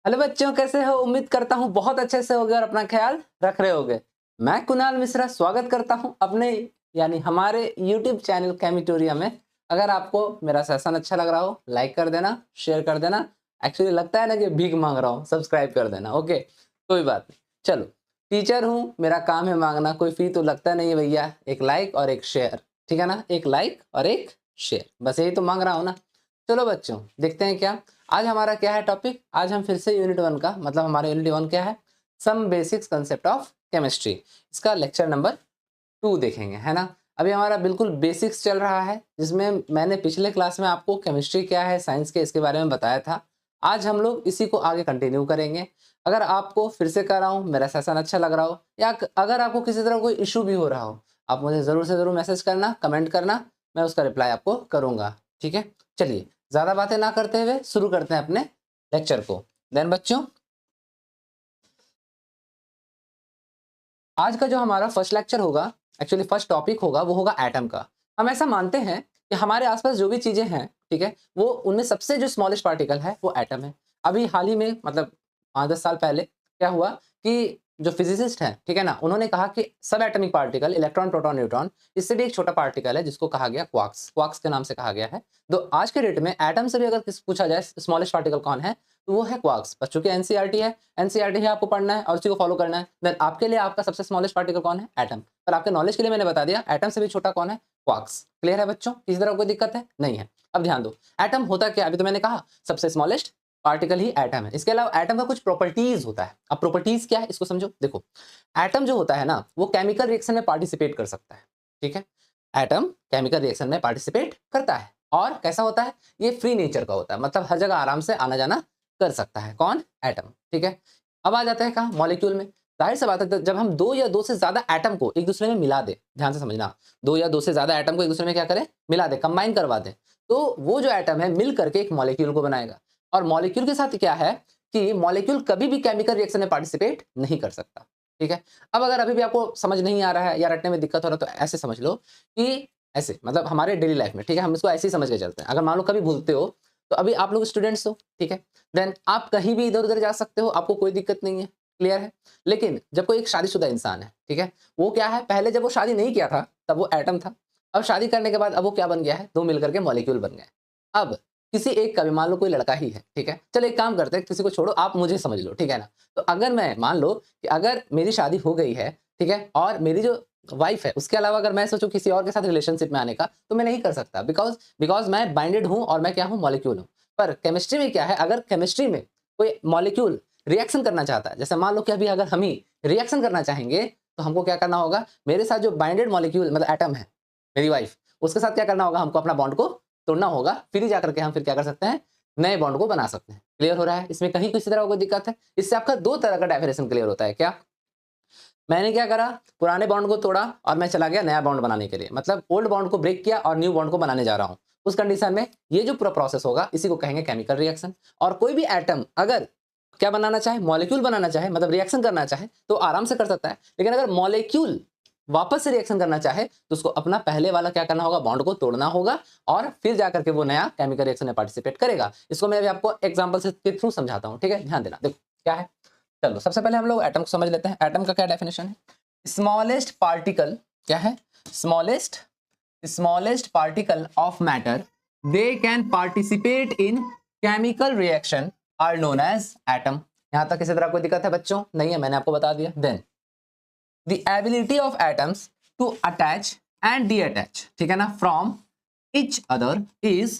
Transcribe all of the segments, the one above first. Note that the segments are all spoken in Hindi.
हेलो बच्चों, कैसे हो? उम्मीद करता हूँ बहुत अच्छे से होगे और अपना ख्याल रख रहे होगे। मैं कुणाल मिश्रा स्वागत करता हूँ अपने यानी हमारे यूट्यूब चैनल केमिटोरिया में। अगर आपको मेरा सेशन अच्छा लग रहा हो, लाइक कर देना, शेयर कर देना। एक्चुअली लगता है ना कि भीख मांग रहा हूँ, सब्सक्राइब कर देना। ओके, कोई बात नहीं। चलो, टीचर हूँ, मेरा काम है मांगना, कोई फी तो लगता नहीं है भैया। एक लाइक और एक शेयर, ठीक है ना? एक लाइक और एक शेयर, बस यही तो मांग रहा हूँ ना। चलो बच्चों, देखते हैं क्या आज हमारा क्या है टॉपिक। आज हम फिर से यूनिट 1 का मतलब हमारा यूनिट 1 क्या है, some basics concept of chemistry, इसका लेक्चर नंबर 2 देखेंगे, है ना। अभी हमारा बिल्कुल बेसिक्स चल रहा है, जिसमें मैंने पिछले क्लास में आपको केमिस्ट्री क्या है, साइंस के इसके बारे में बताया था। आज हम लोग इसी को आगे कंटिन्यू करेंगे। अगर आपको फिर से कर रहा हूँ, मेरा सेशन अच्छा लग रहा हो, या अगर आपको किसी तरह कोई इशू भी हो रहा हो, आप मुझे ज़रूर से ज़रूर मैसेज करना, कमेंट करना, मैं उसका रिप्लाई आपको करूँगा। ठीक है, चलिए ज़्यादा बातें ना करते हुए शुरू करते हैं अपने लेक्चर को। देन बच्चों, आज का जो हमारा फर्स्ट लेक्चर होगा, एक्चुअली फर्स्ट टॉपिक होगा, वो होगा एटम का। हम ऐसा मानते हैं कि हमारे आसपास जो भी चीजें हैं, ठीक है, वो उनमें सबसे जो स्मॉलेस्ट पार्टिकल है वो एटम है। अभी हाल ही में मतलब 5-10 साल पहले क्या हुआ कि जो फिजिसिस्ट हैं, ठीक है ना, उन्होंने कहा कि सब atomic particle, electron, proton, neutron, इससे भी एक छोटा पार्टिकल है जिसको कहा गया क्वार्क्स। क्वार्क्स के नाम से कहा गया है। तो आज के डेट में एटम से भी अगर पूछा जाए स्मॉलेस्ट पार्टिकल कौन है, तो वो है क्वार्क्स। बच्चों की एनसीईआरटी है, एनसीईआरटी ही आपको पढ़ना है और उसी को फॉलो करना है। देन आपके लिए आपका सबसे स्मॉलेस्ट पार्टिकल कौन है? एटम। पर आपके नॉलेज के लिए मैंने बता दिया, एटम से भी छोटा कौन है? क्वार्क्स। क्लियर है बच्चों? किसी तरह कोई दिक्कत है? नहीं है। अब ध्यान दो, एटम होता क्या है? अभी तो मैंने कहा सबसे स्मॉलेस्ट पार्टिकल ही एटम है। इसके अलावा एटम का कुछ प्रॉपर्टीज होता है। अब प्रॉपर्टीज क्या है इसको समझो। देखो, एटम जो होता है ना, वो केमिकल रिएक्शन में पार्टिसिपेट कर सकता है। ठीक है, एटम केमिकल रिएक्शन में पार्टिसिपेट करता है। और कैसा होता है? ये फ्री नेचर का होता है, मतलब हर जगह आराम से आना जाना कर सकता है। कौन? एटम। ठीक है, अब आ जाते हैं कहाँ? मॉलिक्यूल में। जाहिर सी बात है, जब हम दो या दो से ज्यादा एटम को एक दूसरे में मिला दे, ध्यान से समझना, दो या दो से ज्यादा एटम को एक दूसरे में क्या करें? मिला दे, कंबाइन करवा दे, तो वो जो एटम है मिल करके एक मॉलिक्यूल को बनाएगा। और मॉलिक्यूल के साथ क्या है कि मॉलिक्यूल कभी भी केमिकल रिएक्शन में पार्टिसिपेट नहीं कर सकता। ठीक है, अब अगर अभी भी आपको समझ नहीं आ रहा है या रटने में दिक्कत हो रहा है, तो ऐसे समझ लो कि ऐसे मतलब हमारे डेली लाइफ में, ठीक है, हम इसको ऐसे ही समझ के चलते हैं। अगर मान लो कभी भूलते हो, तो अभी आप लोग स्टूडेंट्स हो, ठीक है, देन आप कहीं भी इधर-उधर जा सकते हो, आपको कोई दिक्कत नहीं है, क्लियर है। लेकिन जब कोई एक शादीशुदा इंसान है, ठीक है, वो क्या है, पहले जब वो शादी नहीं किया था, तब वो एटम था। अब शादी करने के बाद अब वो क्या बन गया है? 2 मिलकर के मॉलिक्यूल बन गए। अब किसी एक का भी, मान लो कोई लड़का ही है, ठीक है, चलो एक काम करते हैं, किसी को छोड़ो, आप मुझे समझ लो, ठीक है ना। तो अगर मैं मान लो कि अगर मेरी शादी हो गई है, ठीक है, और मेरी जो वाइफ है, उसके अलावा अगर मैं सोचूं किसी और के साथ रिलेशनशिप में आने का, तो मैं नहीं कर सकता, बिकॉज बिकॉज मैं बाइंडेड हूं और मैं क्या हूं? मॉलिक्यूल हूं। पर केमिस्ट्री में क्या है, अगर केमिस्ट्री में कोई मॉलिक्यूल रिएक्शन करना चाहता है, जैसे मान लो कि अभी अगर हम ही रिएक्शन करना चाहेंगे, तो हमको क्या करना होगा? मेरे साथ जो बाइंडेड मॉलिक्यूल मतलब एटम है, मेरी वाइफ, उसके साथ क्या करना होगा? हमको अपना बॉन्ड को तोड़ना होगा, फिर ही जाकर के हम फिर क्या कर सकते हैं? नए बॉन्ड को बना सकते हैं। क्लियर हो रहा है? इसमें कहीं किसी तरह का कोई दिक्कत है? इससे आपका दो तरह का डेफिनेशन क्लियर होता है। क्या? मैंने क्या करा? पुराने बॉन्ड को तोड़ा और मैं चला गया नया बॉन्ड बनाने के लिए, मतलब ओल्ड बॉन्ड को ब्रेक किया और न्यू बॉन्ड को बनाने जा रहा हूं। उस कंडीशन में ये जो पूरा प्रोसेस होगा, इसी को कहेंगे केमिकल रिएक्शन। और कोई भी एटम अगर क्या बनाना चाहे? मॉलिक्यूल बनाना चाहे, मतलब रिएक्शन करना चाहे, तो आराम से कर सकता है। लेकिन अगर मॉलिक्यूल वापस से रिएक्शन करना चाहे, तो उसको अपना पहले वाला क्या करना होगा? बॉन्ड को तोड़ना होगा और फिर जाकर के वो नया केमिकल रिएक्शन में पार्टिसिपेट करेगा। इसको मैं अभी आपको एग्जांपल से के थ्रू समझाता हूं। ठीक है, ध्यान देना। देखो क्या है, चलो सबसे पहले हम लोग एटम को समझ लेते हैं। एटम का क्या डेफिनेशन है? स्मॉलेस्ट पार्टिकल क्या है? Smallest particle of matter, they can participate in chemical reaction are known as atom. यहां तक किसी तरह कोई दिक्कत है बच्चों? नहीं है, मैंने आपको बता दिया। Then the ability of atoms to attach and detach, ठीक है ना, from each other is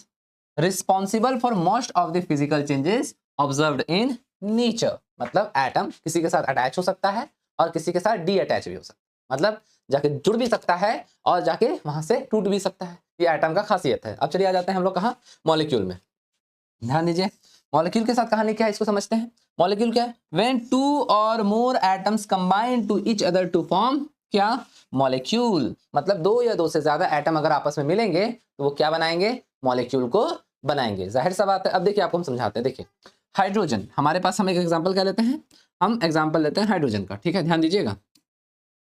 responsible for most of the physical changes observed in nature। मतलब एटम किसी के साथ अटैच हो सकता है और किसी के साथ डी अटैच भी हो सकता है, मतलब जाके जुड़ भी सकता है और जाके वहां से टूट भी सकता है। ये एटम का खासियत है। अब चलिए आ जाते हैं हम लोग कहाँ? मॉलिक्यूल में। ध्यान दीजिए, मॉलिक्यूल के साथ कहानी क्या है इसको समझते हैं। मॉलिक्यूल क्या है? व्हेन टू और more atoms combine to each other to form क्या? मॉलिक्यूल। मतलब दो या दो से ज्यादा एटम अगर आपस में मिलेंगे तो वो क्या बनाएंगे? मॉलिक्यूल को बनाएंगे। जाहिर सा बात है। अब देखिए आपको हम समझाते हैं। देखिए हाइड्रोजन, हमारे पास हम एक एग्जाम्पल क्या लेते हैं? हम एग्जाम्पल लेते हैं हाइड्रोजन का। ठीक है, ध्यान दीजिएगा।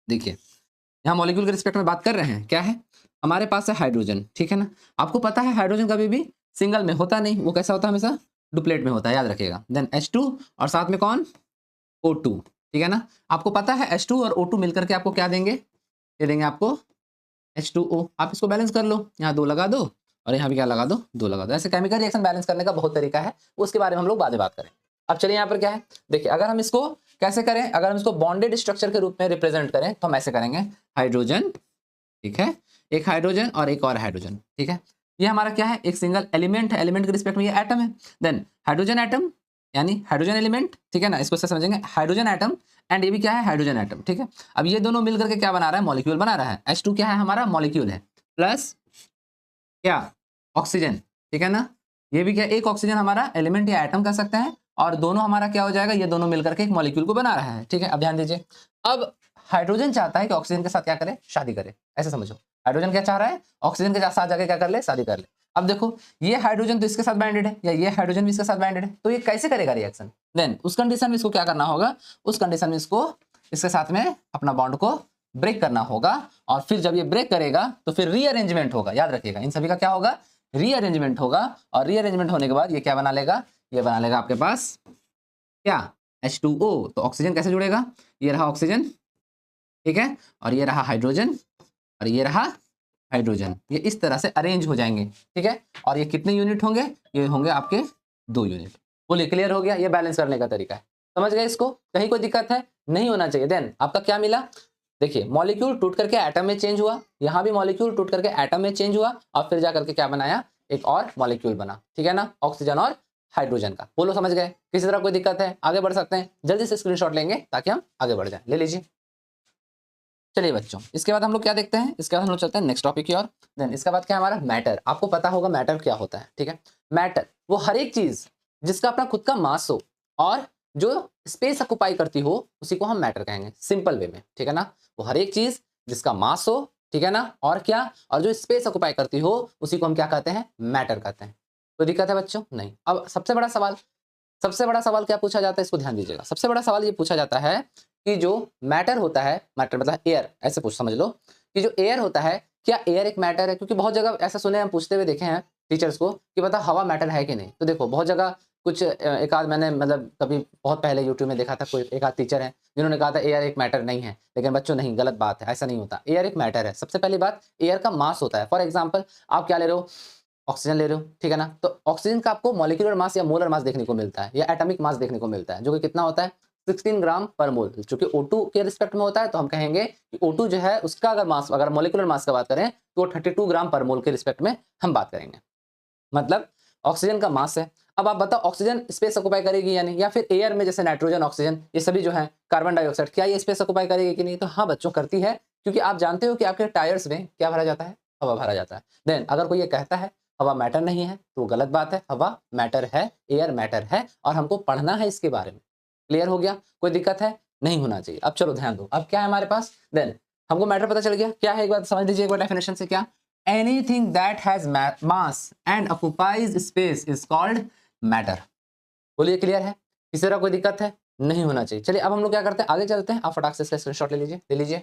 देखिए यहाँ मॉलिक्यूल के रिस्पेक्ट में बात कर रहे हैं। क्या है? हमारे पास है हाइड्रोजन, ठीक है ना। आपको पता है हाइड्रोजन कभी भी सिंगल में होता नहीं, वो कैसा होता है? हमेशा डुप्लेट में होता है, याद रखिएगा। देन H2 और साथ में कौन, O2, ठीक है ना। आपको पता है H2 और O2 मिलकर के आपको क्या देंगे, ये देंगे आपको H2O। आप इसको बैलेंस कर लो, यहाँ 2 लगा दो और यहाँ भी क्या लगा दो, 2 लगा दो। ऐसे केमिकल रिएक्शन बैलेंस करने का बहुत तरीका है, उसके बारे में हम लोग बाद में बात करें। अब चलिए यहाँ पर क्या है, देखिए अगर हम इसको कैसे करें, अगर हम इसको बॉन्डेड स्ट्रक्चर के रूप में रिप्रेजेंट करें तो हम ऐसे करेंगे, हाइड्रोजन, ठीक है, एक हाइड्रोजन और एक और हाइड्रोजन, ठीक है। ये हमारा क्या है, एक सिंगल एलिमेंट है, एलिमेंट के रिस्पेक्ट में ये एटम है। देन हाइड्रोजन एटम यानी हाइड्रोजन एलिमेंट, ठीक है ना, इसको ऐसे समझेंगे, हाइड्रोजन एटम एंड ये भी क्या है, हाइड्रोजन एटम, ठीक है। अब ये दोनों मिलकर के क्या बना रहा है, मॉलिक्यूल बना रहा है। H2 क्या है हमारा, मॉलिक्यूल है, प्लस क्या, ऑक्सीजन, ठीक है ना। ये भी क्या, एक ऑक्सीजन हमारा एलिमेंट या एटम कर सकते हैं, और दोनों हमारा क्या हो जाएगा, ये दोनों मिलकर के एक मॉलिक्यूल को बना रहा है, ठीक है। अब ध्यान दीजिए, अब हाइड्रोजन चाहता है कि ऑक्सीजन के साथ क्या करे, शादी करे, ऐसे समझो। हाइड्रोजन क्या चाह रहा है, ऑक्सीजन के साथ जाके क्या कर ले, शादी कर ले। अब देखो ये हाइड्रोजन तो इसके साथ बाइंडेड है, या ये हाइड्रोजन भी इसके साथ बाइंडेड है, तो ये कैसे करेगा रिएक्शन। देन उस कंडीशन में इसको क्या करना होगा, उस कंडीशन में इसको इसके साथ में अपना बॉन्ड को ब्रेक करना होगा, और फिर जब ये ब्रेक करेगा तो फिर रीअरेंजमेंट होगा, याद रखिएगा इन सभी का क्या होगा, रीअरेंजमेंट होगा। और रीअरेंजमेंट होने के बाद ये क्या बना लेगा, ये बना लेगा आपके पास क्या, H2O। तो ऑक्सीजन कैसे जुड़ेगा, ये रहा ऑक्सीजन, ठीक है, और ये रहा हाइड्रोजन, और ये रहा हाइड्रोजन, ये इस तरह से अरेंज हो जाएंगे, ठीक है। और ये कितने यूनिट होंगे, ये होंगे आपके 2 यूनिट। बोलिए क्लियर हो गया, ये बैलेंस करने का तरीका है, समझ गए इसको, कहीं कोई दिक्कत है, नहीं होना चाहिए। देन आपका क्या मिला, देखिए मॉलिक्यूल टूट करके एटम में चेंज हुआ, यहाँ भी मॉलिक्यूल टूट करके एटम में चेंज हुआ, और फिर जाकर के क्या बनाया, एक और मॉलिक्यूल बना, ठीक है ना, ऑक्सीजन और हाइड्रोजन का। बोलो समझ गए, किसी तरह कोई दिक्कत है, आगे बढ़ सकते हैं, जल्दी से स्क्रीनशॉट लेंगे ताकि हम आगे बढ़ जाए, ले लीजिए। चलिए बच्चों, इसके बाद हम लोग क्या देखते हैं, इसके बाद हम लोग चलते हैं नेक्स्ट टॉपिक की ओर। देन इसके बाद क्या हमारा मैटर, आपको पता होगा मैटर क्या होता है, ठीक है। मैटर वो हर एक चीज जिसका अपना खुद का मास हो और जो स्पेस ऑक्युपाई करती हो, उसी को हम मैटर कहेंगे, सिंपल वे में, ठीक है ना। वो हर एक चीज जिसका मास हो, ठीक है ना, और क्या, और जो स्पेस ऑक्युपाई करती हो, उसी को हम क्या कहते हैं, मैटर कहते हैं। कोई दिक्कत है बच्चों, नहीं। अब सबसे बड़ा सवाल क्या पूछा जाता है, इसको ध्यान दीजिएगा। सबसे बड़ा सवाल ये पूछा जाता है कि जो मैटर होता है, मैटर मतलब एयर, ऐसे पूछ समझ लो कि जो एयर होता है, क्या एयर एक मैटर है। क्योंकि बहुत जगह ऐसा सुने, हम पूछते हुए देखे हैं टीचर्स को कि बता हवा मैटर है कि नहीं। तो देखो बहुत जगह कुछ एक आध मैंने मतलब कभी बहुत पहले यूट्यूब में देखा था, कोई एक आध टीचर है जिन्होंने कहा था एयर एक मैटर नहीं है। लेकिन बच्चों नहीं, गलत बात है, ऐसा नहीं होता। एयर एक मैटर है। सबसे पहली बात, एयर का मास होता है। फॉर एग्जाम्पल आप क्या ले रहे हो, ऑक्सीजन ले रहे हो, ठीक है ना। तो ऑक्सीजन का आपको मॉलिक्यूलर मास या मोलर मास देखने को मिलता है, या एटॉमिक मास देखने को मिलता है, जो कि कितना होता है, 16 ग्राम पर मोल। चूंकि O2 के रिस्पेक्ट में होता है, तो हम कहेंगे कि O2 जो है उसका अगर मास, अगर मॉलिक्यूलर मास का बात करें तो 32 ग्राम पर मोल के रिस्पेक्ट में हम बात करेंगे। मतलब ऑक्सीजन का मास है। अब आप बताओ ऑक्सीजन स्पेस ऑक्युपाई करेगी या नहीं, या फिर एयर में जैसे नाइट्रोजन, ऑक्सीजन, ये सभी जो है, कार्बन डाइऑक्साइड, क्या ये स्पेस ऑक्युपाई करेगी कि नहीं। तो हाँ बच्चों, करती है। क्योंकि आप जानते हो कि आपके टायर्स में क्या भरा जाता है, हवा भरा जाता है। देन अगर कोई ये कहता है हवा मैटर नहीं है, तो वो गलत बात है। हवा मैटर है, एयर मैटर है, और हमको पढ़ना है इसके बारे में। क्लियर हो गया, कोई दिक्कत है, नहीं होना चाहिए। अब चलो ध्यान दो, अब क्या है हमारे पास। देन हमको मैटर पता चल गया क्या है, एक बार समझ लीजिए एक बार डेफिनेशन से। क्या, anything that has mass and occupies space is called matter। बोलिए क्लियर है, किसी तरह कोई दिक्कत है, नहीं होना चाहिए। चलिए अब हम लोग क्या करते हैं, आगे चलते हैं। आप फटाक से इसका स्क्रीनशॉट ले लीजिए।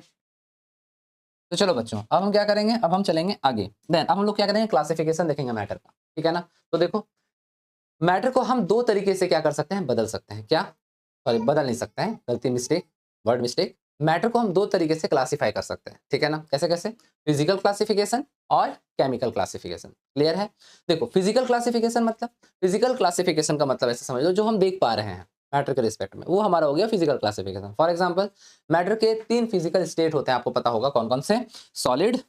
तो चलो बच्चों, अब हम क्या करेंगे, अब हम चलेंगे आगे। देन अब हम लोग क्या करेंगे, क्लासिफिकेशन देखेंगे मैटर का, ठीक है ना। तो देखो मैटर को हम 2 तरीके से क्या कर सकते हैं, बदल सकते हैं। क्या, सॉरी बदल नहीं सकते हैं, गलती, मिस्टेक, वर्ड मिस्टेक। मैटर को हम 2 तरीके से क्लासीफाई कर सकते हैं, ठीक है ना। कैसे कैसे, फिजिकल क्लासिफिकेशन और केमिकल क्लासिफिकेशन। क्लियर है। देखो फिजिकल क्लासिफिकेशन मतलब, फिजिकल क्लासिफिकेशन का मतलब ऐसे समझ लो, जो हम देख पा रहे हैं मैटर के रिस्पेक्ट में, वो हमारा हो गया physical classification. For example matter के 3 फिजिकल स्टेट होते हैं, आपको पता होगा कौन कौन से, सॉलिड,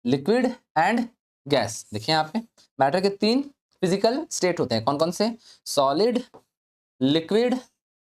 लिक्विड एंड गैस। देखिए यहाँ पे मैटर के 3 फिजिकल स्टेट होते हैं, कौन कौन से, सॉलिड, लिक्विड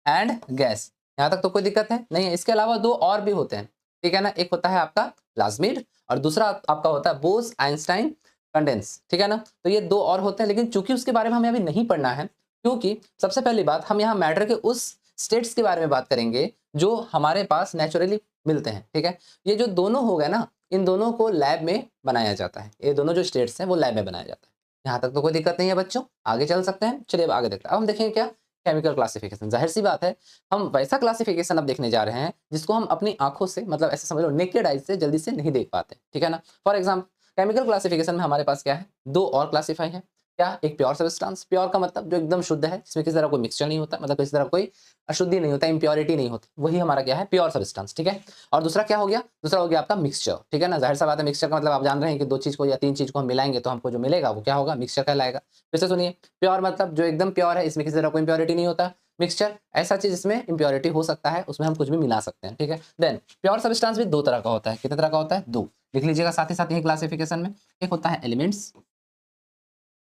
एंड गैस। यहाँ तक तो कोई दिक्कत है नहीं है। इसके अलावा 2 और भी होते हैं, ठीक है ना। एक होता है आपका प्लाज्मिड, और दूसरा आपका होता है बोस आइंस्टाइन कंडेंस, ठीक है ना। तो ये 2 और होते हैं, लेकिन चूंकि उसके बारे में हमें अभी नहीं पढ़ना है, क्योंकि सबसे पहली बात हम यहाँ मैटर के उस स्टेट्स के बारे में बात करेंगे जो हमारे पास नेचुरली मिलते हैं, ठीक है। ये जो दोनों हो गए ना, इन दोनों को लैब में बनाया जाता है। ये दोनों जो स्टेट्स हैं वो लैब में बनाया जाता है। यहाँ तक तो कोई दिक्कत नहीं है बच्चों, आगे चल सकते हैं। चलिए अब आगे देखते हैं। अब हम देखेंगे क्या, केमिकल क्लासिफिकेशन। जाहिर सी बात है, हम वैसा क्लासिफिकेशन अब देखने जा रहे हैं जिसको हम अपनी आंखों से, मतलब ऐसे समझ लो नेकेड आइज से जल्दी से नहीं देख पाते, ठीक है ना। फॉर एग्जाम्पल केमिकल क्लासिफिकेशन में हमारे पास क्या है, 2 और क्लासिफाई है। क्या? एक प्योर सब्सटेंस। प्योर का मतलब जो एकदम शुद्ध है, जिसमें किसी तरह कोई मिक्सचर नहीं होता, मतलब किसी तरह कोई अशुद्धि नहीं होता, इम्प्योरिटी नहीं होती, वही हमारा क्या है? प्योर सब्सटेंस, ठीक है? और दूसरा क्या हो गया? दूसरा हो गया आपका मिक्सचर, ठीक है ना? ज़ाहिर-सा बात है, मिक्सचर का मतलब आप जान रहे हैं कि 2 चीज़ को या 3 चीज़ को हम मिलाएँगे तो हमको जो मिलेगा वो क्या होगा? मिक्सचर कहलाएगा। फिर से सुनिए, प्योर मतलब जो एकदम प्योर है, इसमें किसी तरह कोई इम्प्योरिटी नहीं होता। मिक्सचर ऐसा चीज़ जिसमें इम्प्योरिटी हो सकता है, उसमें हम कुछ भी मिला सकते हैं, ठीक है? देन प्योर सब्सटेंस भी 2 तरह का होता है। कितने तरह का होता है? 2। लिख लीजिएगा साथ ही साथ यही क्लासिफिकेशन में। एक होता है एलिमेंट्स,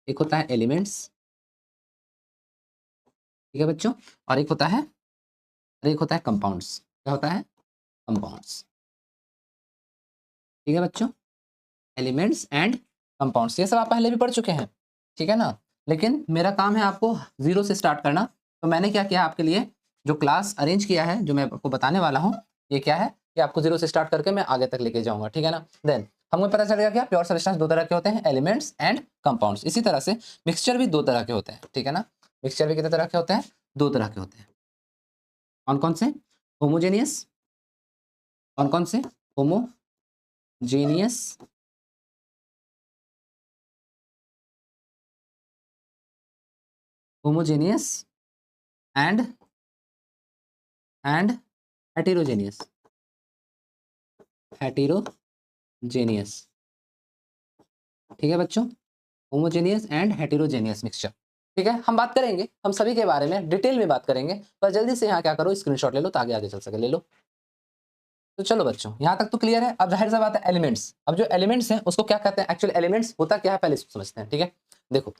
एक होता है एलिमेंट्स, ठीक है बच्चों? और एक होता है कंपाउंड्स। क्या होता है? कंपाउंड्स, ठीक है बच्चों? एलिमेंट्स एंड कंपाउंड्स, ये सब आप पहले भी पढ़ चुके हैं, ठीक है ना? लेकिन मेरा काम है आपको ज़ीरो से स्टार्ट करना, तो मैंने क्या किया आपके लिए, जो क्लास अरेंज किया है, जो मैं आपको बताने वाला हूँ, ये क्या है? ये आपको ज़ीरो से स्टार्ट करके मैं आगे तक लेके जाऊँगा, ठीक है ना? देन हमें पता चल गया क्या? प्योर सब्सटेंस 2 तरह के होते हैं, एलिमेंट्स एंड कंपाउंड्स। इसी तरह से मिक्सचर भी 2 तरह के होते हैं, ठीक है ना? मिक्सचर भी कितने तरह के होते हैं? 2 तरह के होते हैं। कौन-कौन से? होमोजेनियस, कौन-कौन से? Homogeneous, homogeneous and heterogeneous, heterogeneous, ठीक है बच्चों? होमोजेनियस एंड हेटेरोजेनियस मिक्सचर, ठीक है? हम बात करेंगे, हम सभी के बारे में डिटेल में बात करेंगे, पर जल्दी से यहाँ क्या करो, स्क्रीनशॉट ले लो ताकि आगे चल सके, ले लो। तो चलो बच्चों, यहाँ तक तो क्लियर है। अब ज़ाहिर-सी बात है एलिमेंट्स, अब जो एलिमेंट्स हैं उसको क्या कहते हैं? एक्चुअली एलिमेंट्स होता क्या है पहले इसको समझते हैं, ठीक है? देखो,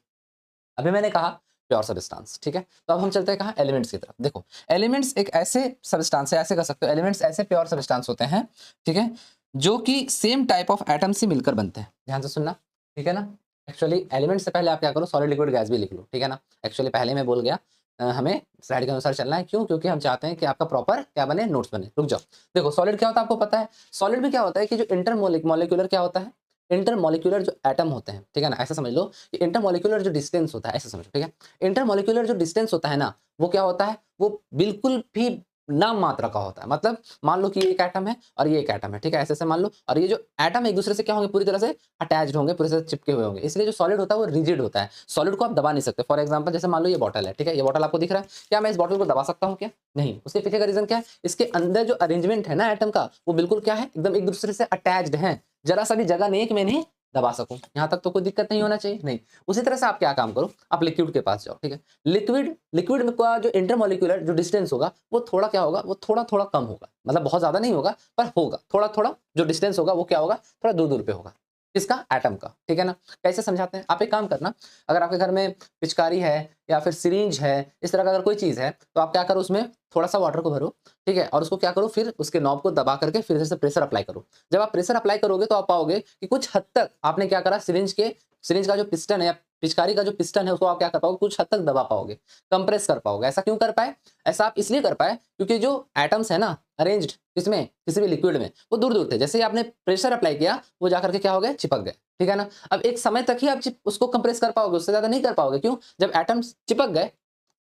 अभी मैंने कहा प्योर सब्सटेंस, ठीक है? तो अब हम चलते हैं कहाँ? एलिमेंट्स की तरफ। देखो, एलिमेंट्स एक ऐसे सब्सटेंस है, ऐसे कह सकते हो, एलिमेंट्स ऐसे प्योर सब्सटेंस होते हैं, ठीक है? जो कि सेम टाइप ऑफ एटम से मिलकर बनते हैं। ध्यान से सुनना, ठीक है ना? एक्चुअली एलिमेंट से पहले आप क्या करो, सॉलिड लिक्विड गैस भी लिख लो, ठीक है ना? एक्चुअली पहले मैं बोल गया, हमें स्लाइड के अनुसार चलना है। क्यों? क्योंकि हम चाहते हैं कि आपका प्रॉपर क्या बने, नोट्स बने। रुक जाओ। देखो, सॉलिड क्या होता है आपको पता है? सॉलिड में क्या होता है कि जो मॉलिक्यूलर क्या होता है? इंटरमॉलिक्यूलर जो एटम होते हैं, ठीक है ना? ऐसा समझ लो कि इंटरमॉलिक्यूलर जो डिस्टेंस होता है, ऐसा समझो, ठीक है? इंटरमॉलिक्यूलर जो डिस्टेंस होता है ना, वो क्या होता है? वो बिल्कुल भी नाम मात्र का होता है। मतलब मान लो कि ये एक एटम है और ये एक एटम है, ठीक है? ऐसे-ऐसे मान लो, और ये जो एटम एक दूसरे से क्या होंगे, पूरी तरह से अटैच्ड होंगे, पूरी तरह से चिपके हुए होंगे। इसलिए जो सॉलिड होता है वो रिजिड होता है। सॉलिड को आप दबा नहीं सकते। फॉर एग्जांपल जैसे मान लो ये बॉटल है, ठीक है? ये बॉटल आपको दिख रहा है। क्या मैं इस बॉटल को दबा सकता हूँ क्या? नहीं। उसके पीछे का रीज़न क्या है? इसके अंदर जो अरेंजमेंट है ना एटम का, वो बिल्कुल क्या है? एकदम एक दूसरे से अटैच्ड हैं। ज़रा-सा भी जगह नहीं है कि मैं इन्हें दबा सकूँ। यहाँ तक तो कोई दिक्कत नहीं होना चाहिए? नहीं। उसी तरह से आप क्या काम करो, आप लिक्विड के पास जाओ, ठीक है? लिक्विड में का जो इंटरमॉलिक्यूलर जो डिस्टेंस होगा, वो थोड़ा क्या होगा, वो थोड़ा-थोड़ा कम होगा। मतलब बहुत ज़्यादा नहीं होगा, पर होगा। थोड़ा-थोड़ा जो डिस्टेंस होगा, वो क्या होगा, थोड़ा दूर-दूर पे होगा। किसका? एटम का, ठीक है ना? कैसे समझाते हैं? आप एक काम करना, अगर आपके घर में पिचकारी है या फिर सिरिंज है, इस तरह का अगर कोई चीज़ है, तो आप क्या करो, उसमें थोड़ा-सा वाटर को भरो, ठीक है? और उसको क्या करो, फिर उसके नॉब को दबा करके फिर से प्रेशर अप्लाई करो। जब आप प्रेशर अप्लाई करोगे, तो आप पाओगे कि कुछ हद तक आपने क्या करा, सिरिंज का जो पिस्टन है या पिचकारी का जो पिस्टन है, उसको आप क्या कर पाओगे, कुछ हद तक दबा पाओगे, कंप्रेस कर पाओगे। ऐसा क्यों कर पाए? ऐसा आप इसलिए कर पाए क्योंकि जो एटम्स है ना अरेंज्ड किसमें, किसी भी लिक्विड में, वो दूर-दूर थे। जैसे ही आपने प्रेशर अप्लाई किया, वो जाकर के क्या हो गए, चिपक गए, ठीक है ना? अब एक समय तक ही आप उसको कंप्रेस कर पाओगे, उससे ज़्यादा नहीं कर पाओगे। क्यों? जब एटम्स चिपक गए,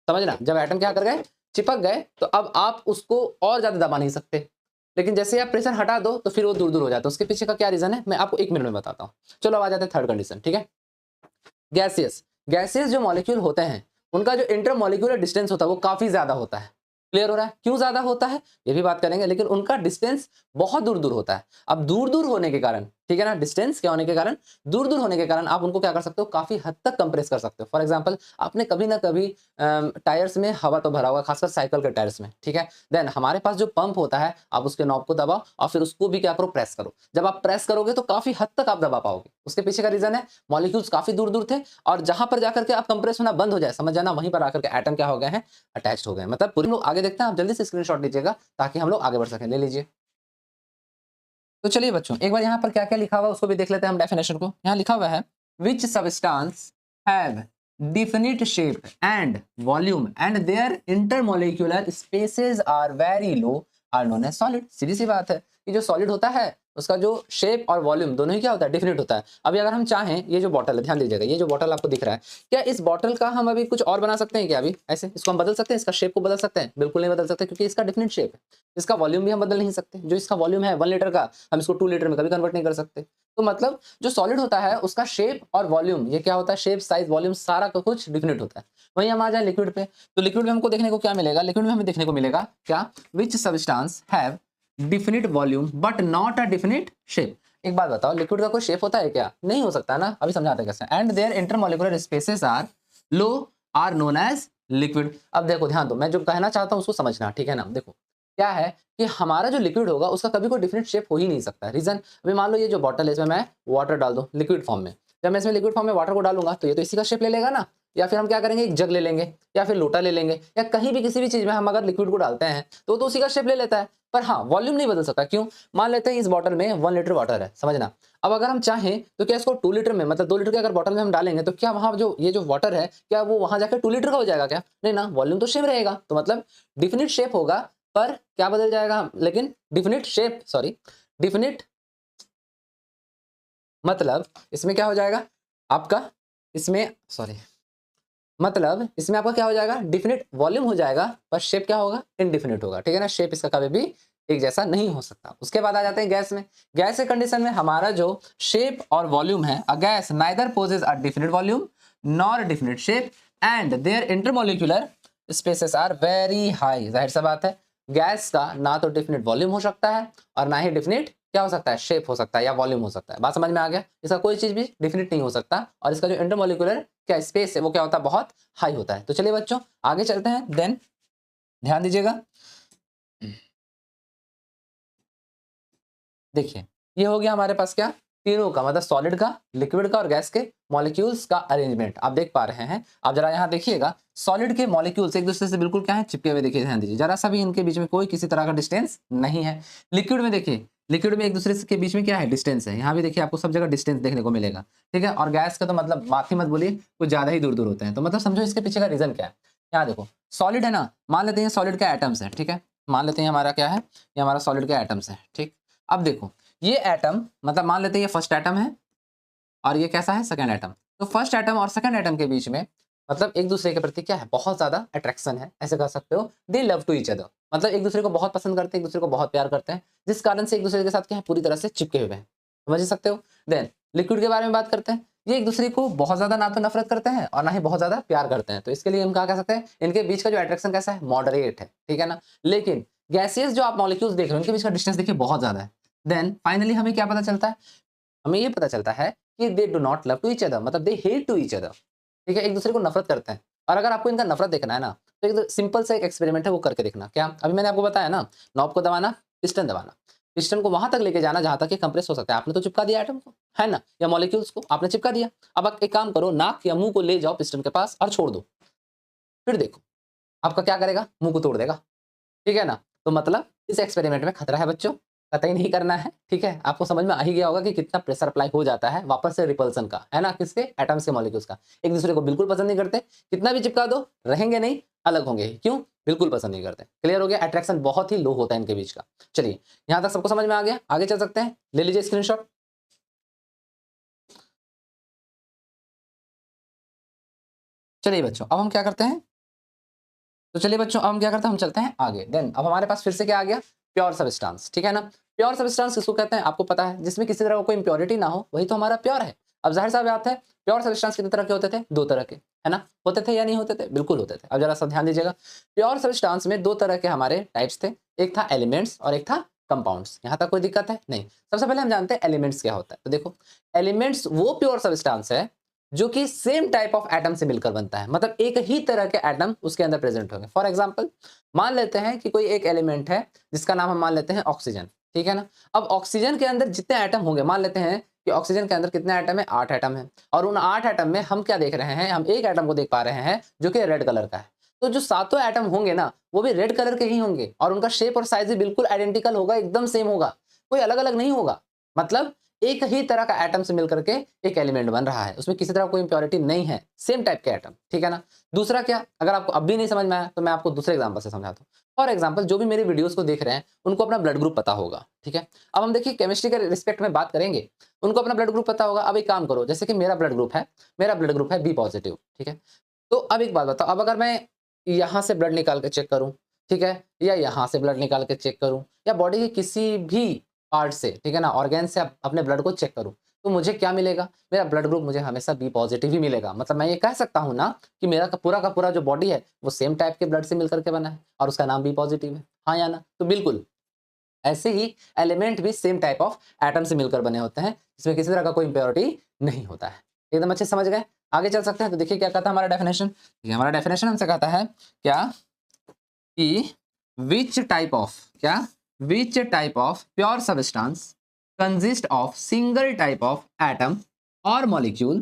समझना, जब एटम क्या कर गए, चिपक गए, तो अब आप उसको और ज़्यादा दबा नहीं सकते। लेकिन जैसे ही आप प्रेशर हटा दो, तो फिर वो दूर-दूर हो जाता है। उसके पीछे का क्या रीज़न है, मैं आपको 1 मिनट में बताता हूँ। चलो अब आ जाते हैं थर्ड कंडीशन, ठीक है? गैसियस जो मॉलिक्यूल होते हैं, उनका जो इंटरमॉलिक्यूलर डिस्टेंस होता है, वो काफ़ी ज़्यादा होता है। क्लियर हो रहा है? क्यों ज़्यादा होता है, ये भी बात करेंगे, लेकिन उनका डिस्टेंस बहुत दूर-दूर होता है। अब दूर-दूर होने के कारण, ठीक है ना, डिस्टेंस क्या होने के कारण, दूर-दूर होने के कारण आप उनको क्या कर सकते हो, काफ़ी हद तक कंप्रेस कर सकते हो। फॉर एग्ज़ाम्पल आपने कभी ना कभी टायर्स में हवा तो भरा होगा, खासकर साइकिल के टायर्स में, ठीक है? देन हमारे पास जो पंप होता है, आप उसके नॉब को दबाओ और फिर उसको भी क्या करो, प्रेस करो। जब आप प्रेस करोगे, तो काफ़ी हद तक आप दबा पाओगे। उसके पीछे का रीज़न है, मॉलिक्यूल्स काफ़ी दूर-दूर थे, और जहाँ पर जाकर के आप कंप्रेस होना बंद हो जाए, समझ जाना, वहीं पर आकर के एटम क्या हो गए हैं, अटैच्ड हो गए हैं। मतलब पूरे लोग आगे देखते हैं, आप जल्दी से स्क्रीनशॉट लीजिएगा ताकि हम लोग आगे बढ़ सकें। ले लीजिए। तो चलिए बच्चों, एक बार यहाँ पर क्या-क्या लिखा हुआ है उसको भी देख लेते हैं हम डेफिनेशन को। यहाँ लिखा हुआ है, which substance have definite shape and volume and their intermolecular spaces are very low are known as solid। सीधी सी बात है कि जो सॉलिड होता है उसका जो शेप और वॉल्यूम दोनों ही क्या होता है, डिफिनिट होता है। अभी अगर हम चाहें, ये जो बॉटल है, ध्यान दीजिएगा, ये जो बॉटल आपको दिख रहा है, क्या इस बॉटल का हम अभी कुछ और बना सकते हैं क्या? अभी ऐसे इसको हम बदल सकते हैं, इसका शेप को बदल सकते हैं? बिल्कुल नहीं बदल सकते, क्योंकि इसका डिफिनिट शेप है। इसका वॉल्यूम भी हम बदल नहीं सकते। जो इसका वॉल्यूम है 1 लीटर का, हम इसको 2 लीटर में कभी कन्वर्ट नहीं कर सकते। तो मतलब जो सॉलिड होता है उसका शेप और वॉल्यूम, ये क्या होता है, शेप, साइज, वॉल्यूम सारा का कुछ डिफिनिट होता है। वहीं हम आ जाए लिक्विड पे, तो लिक्विड में हमको देखने को क्या मिलेगा? लिक्विड में हमें देखने को मिलेगा क्या? Which substance have definite volume but not a definite shape. एक बात बताओ, लिक्विड का कोई शेप होता है क्या? नहीं हो सकता ना। अभी समझाते हैं कैसे। And their intermolecular spaces are low are known as liquid. अब देखो, ध्यान दो, मैं जो कहना चाहता हूं उसको समझना, ठीक है ना। देखो क्या है कि हमारा जो लिक्विड होगा उसका कभी कोई डिफिनिट शेप हो ही नहीं सकता। रीजन, अभी मान लो ये जो बॉटल है, इसमें मैं वाटर डाल दूं लिक्विड फॉर्म में। जब मैं इसमें लिक्विड फॉर्म में वाटर को डालूंगा तो ये तो इसी का शेप ले लेगा ना। या फिर हम क्या करेंगे, एक जग ले लेंगे या फिर लोटा ले लेंगे, या कहीं भी किसी भी चीज में हम अगर लिक्विड को डालते हैं तो उसी का शेप ले लेता है। पर हाँ, वॉल्यूम नहीं बदल सकता। क्यों? मान लेते हैं इस बॉटल में 1 लीटर वाटर है, समझना। अब अगर हम चाहें तो क्या इसको 2 लीटर में, मतलब 2 लीटर के अगर बॉटल में हम डालेंगे तो क्या वहां जो ये जो वाटर है, क्या वो वहां जाकर 2 लीटर का हो जाएगा क्या? नहीं ना, वॉल्यूम तो सेम रहेगा। तो मतलब डिफिनिट शेप होगा, पर क्या बदल जाएगा? लेकिन डिफिनिट शेप, सॉरी, डिफिनिट मतलब इसमें क्या हो जाएगा आपका, इसमें सॉरी, मतलब इसमें आपका क्या हो जाएगा, डिफिनिट वॉल्यूम हो जाएगा, पर शेप क्या होगा, इनडिफिनिट होगा। ठीक है ना, शेप इसका कभी भी एक जैसा नहीं हो सकता। उसके बाद आ जाते हैं गैस में। गैस के कंडीशन में हमारा जो शेप और वॉल्यूम है, a gas neither possess a definite volume nor definite shape and their intermolecular spaces are very high. जाहिर सा बात है, गैस का ना तो डिफिनिट वॉल्यूम हो सकता है और ना ही डिफिनिट क्या हो सकता है, शेप हो सकता है या वॉल्यूम हो सकता है। बात समझ में आ गया? इसका कोई चीज भी डिफिनिट नहीं हो सकता, और इसका जो इंटरमोलिकुलर क्या स्पेस है वो क्या होता है, बहुत हाई होता है। तो चलिए बच्चों आगे चलते हैं। देन ध्यान दीजिएगा, देखिए ये हो गया हमारे पास क्या, तीनों का, मतलब सॉलिड का, लिक्विड का और गैस के मॉलिक्यूल्स का अरेंजमेंट आप देख पा रहे हैं। आप जरा यहाँ देखिएगा, सॉलिड के मॉलिक्यूल्स एक दूसरे से बिल्कुल क्या है, चिपके हुए। देखिए ध्यान दीजिए, जरा सा भी इनके बीच में कोई किसी तरह का डिस्टेंस नहीं है। लिक्विड में देखिए, लिक्विड में एक दूसरे के बीच में क्या है, डिस्टेंस है। यहाँ भी देखिए आपको सब जगह डिस्टेंस देखने को मिलेगा। ठीक है, और गैस का तो मतलब बात ही मत बोलिए, कुछ ज्यादा ही दूर दूर होते हैं। तो मतलब समझो इसके पीछे का रीजन क्या है। यहाँ देखो, सॉलिड है ना, मान लेते हैं सॉलिड का एटम्स है। ठीक है, मान लेते हैं हमारा क्या है, ये हमारा सॉलिड का एटम्स है। ठीक, अब देखो ये एटम, मतलब मान लेते हैं ये फर्स्ट एटम है और ये कैसा है, सेकंड एटम। तो फर्स्ट एटम और सेकंड एटम के बीच में मतलब एक दूसरे के प्रति क्या है, बहुत ज्यादा अट्रैक्शन है, ऐसे कह सकते हो। They love to each other, मतलब एक दूसरे को बहुत पसंद करते हैं, एक दूसरे को बहुत प्यार करते हैं, जिस कारण से एक दूसरे के साथ क्या है, पूरी तरह से चिपके हुए हैं। समझ ही सकते हो। देन लिक्विड के बारे में बात करते हैं। ये एक दूसरे को बहुत ज्यादा ना तो नफरत करते हैं और ना ही बहुत ज्यादा प्यार करते हैं। तो इसके लिए हम क्या कह सकते हैं, इनके बीच का जो अट्रैक्शन कैसा है, मॉडरेट है। ठीक है ना। लेकिन गैसियस जो आप मॉलिक्यूल्स देख रहे हो, उनके बीच का डिस्टेंस देखिए बहुत ज्यादा है। देन फाइनली हमें क्या पता चलता है, हमें ये पता चलता है कि they do not love to each other, मतलब they hate to each other. ठीक है, एक दूसरे को नफरत करते हैं। और अगर आपको इनका नफरत देखना है ना, तो एक सिंपल सा एक एक्सपेरिमेंट है, वो करके देखना। क्या? अभी मैंने आपको बताया ना, नॉब को दबाना, पिस्टन दबाना, पिस्टन को वहां तक लेके जाना जहां तक कि कंप्रेस हो सकता है। आपने तो चिपका दिया एटम को, है ना, या मॉलिक्यूल्स को आपने चिपका दिया। अब आप एक काम करो, नाक या मुंह को ले जाओ पिस्टन के पास और छोड़ दो। फिर देखो आपका क्या करेगा, मुंह को तोड़ देगा। ठीक है ना। तो मतलब इस एक्सपेरिमेंट में खतरा है बच्चों, कतई नहीं करना है। ठीक है, आपको समझ में आ ही गया होगा कि कितना प्रेशर अप्लाई हो जाता है वापस से रिपल्सन का, है ना, किसके, एटम्स के, मॉलिक्यूल्स का। एक दूसरे को बिल्कुल पसंद नहीं करते, कितना भी चिपका दो रहेंगे नहीं, अलग होंगे ही। क्यों? बिल्कुल पसंद नहीं करते। क्लियर हो गया, अट्रैक्शन बहुत ही लो होता है इनके बीच का। चलिए यहां तक सबको समझ में आ गया, आगे चल सकते हैं। ले लीजिए स्क्रीनशॉट। चलिए बच्चों अब हम क्या करते हैं, तो चलिए बच्चों अब हम क्या करते हैं, हम चलते हैं आगे। देन अब हमारे पास फिर से क्या आ गया, प्योर सबस्टांस। ठीक है ना। प्योर सबस्टांस किसको कहते हैं आपको पता है, जिसमें किसी तरह का कोई इंप्योरिटी ना हो, वही तो हमारा प्योर है। अब जाहिर सा बात है, प्योर सबस्टांस कितने तरह के होते थे, दो तरह के, है ना। होते थे या नहीं होते थे, बिल्कुल होते थे। अब जरा सा ध्यान दीजिएगा, प्योर सबस्टांस में दो तरह के हमारे टाइप्स थे, एक था एलिमेंट्स और एक था कंपाउंड्स। यहाँ तक कोई दिक्कत है नहीं। सबसे पहले हम जानते हैं एलिमेंट्स क्या होता है। तो देखो, एलिमेंट्स वो प्योर सबस्टांस है जो कि सेम टाइप ऑफ एटम से मिलकर बनता है, मतलब एक ही तरह के एटम उसके अंदर प्रेजेंट होंगे। फॉर एग्जांपल मान लेते हैं कि कोई एक एलिमेंट है जिसका नाम हम मान लेते हैं ऑक्सीजन। ठीक है ना। अब ऑक्सीजन के अंदर जितने एटम होंगे, मान लेते हैं कि ऑक्सीजन के अंदर कितने एटम है, 8 एटम है। और उन 8 एटम में हम क्या देख रहे हैं, हम एक एटम को देख पा रहे हैं जो कि रेड कलर का है। तो जो सातों एटम होंगे ना, वो भी रेड कलर के ही होंगे और उनका शेप और साइज भी बिल्कुल आइडेंटिकल होगा, एकदम सेम होगा, कोई अलग अलग नहीं होगा। मतलब एक ही तरह का एटम से मिलकर के एक एलिमेंट बन रहा है, उसमें किसी तरह कोई इम्प्योरिटी नहीं है, सेम टाइप के एटम, ठीक है ना। दूसरा क्या, अगर आपको अब भी नहीं समझ में आया तो मैं आपको दूसरे एग्जांपल से समझाता हूँ। फॉर एग्जांपल जो भी मेरे वीडियोस को देख रहे हैं उनको अपना ब्लड ग्रुप पता होगा, ठीक है। अब हम देखिए केमिस्ट्री के रिस्पेक्ट में बात करेंगे, उनको अपना ब्लड ग्रुप पता होगा। अब एक काम करो, जैसे कि मेरा ब्लड ग्रुप है बी पॉजिटिव, ठीक है। तो अब एक बात बताओ, अब अगर मैं यहाँ से ब्लड निकाल के चेक करूँ, ठीक है, या यहाँ से ब्लड निकाल के चेक करूँ, या बॉडी के किसी भी पार्ट से, ठीक है ना, ऑर्गन से अपने ब्लड को चेक करूँ, तो मुझे क्या मिलेगा? मेरा ब्लड ग्रुप मुझे हमेशा बी पॉजिटिव ही मिलेगा। मतलब मैं ये कह सकता हूँ ना कि मेरा का पूरा जो बॉडी है वो सेम टाइप के ब्लड से मिलकर के बना है और उसका नाम बी पॉजिटिव है। हाँ या ना? तो बिल्कुल ऐसे ही एलिमेंट भी सेम टाइप ऑफ एटम से मिलकर बने होते हैं, जिसमें किसी तरह का कोई इम्प्योरिटी नहीं होता है। एकदम अच्छे से समझ गए? आगे चल सकते हैं। तो देखिए क्या कहता है हमारा डेफिनेशन। देखिए हमारा डेफिनेशन हमसे कहता है क्या कि which type of pure substance consist of single type of atom और मॉलिक्यूल,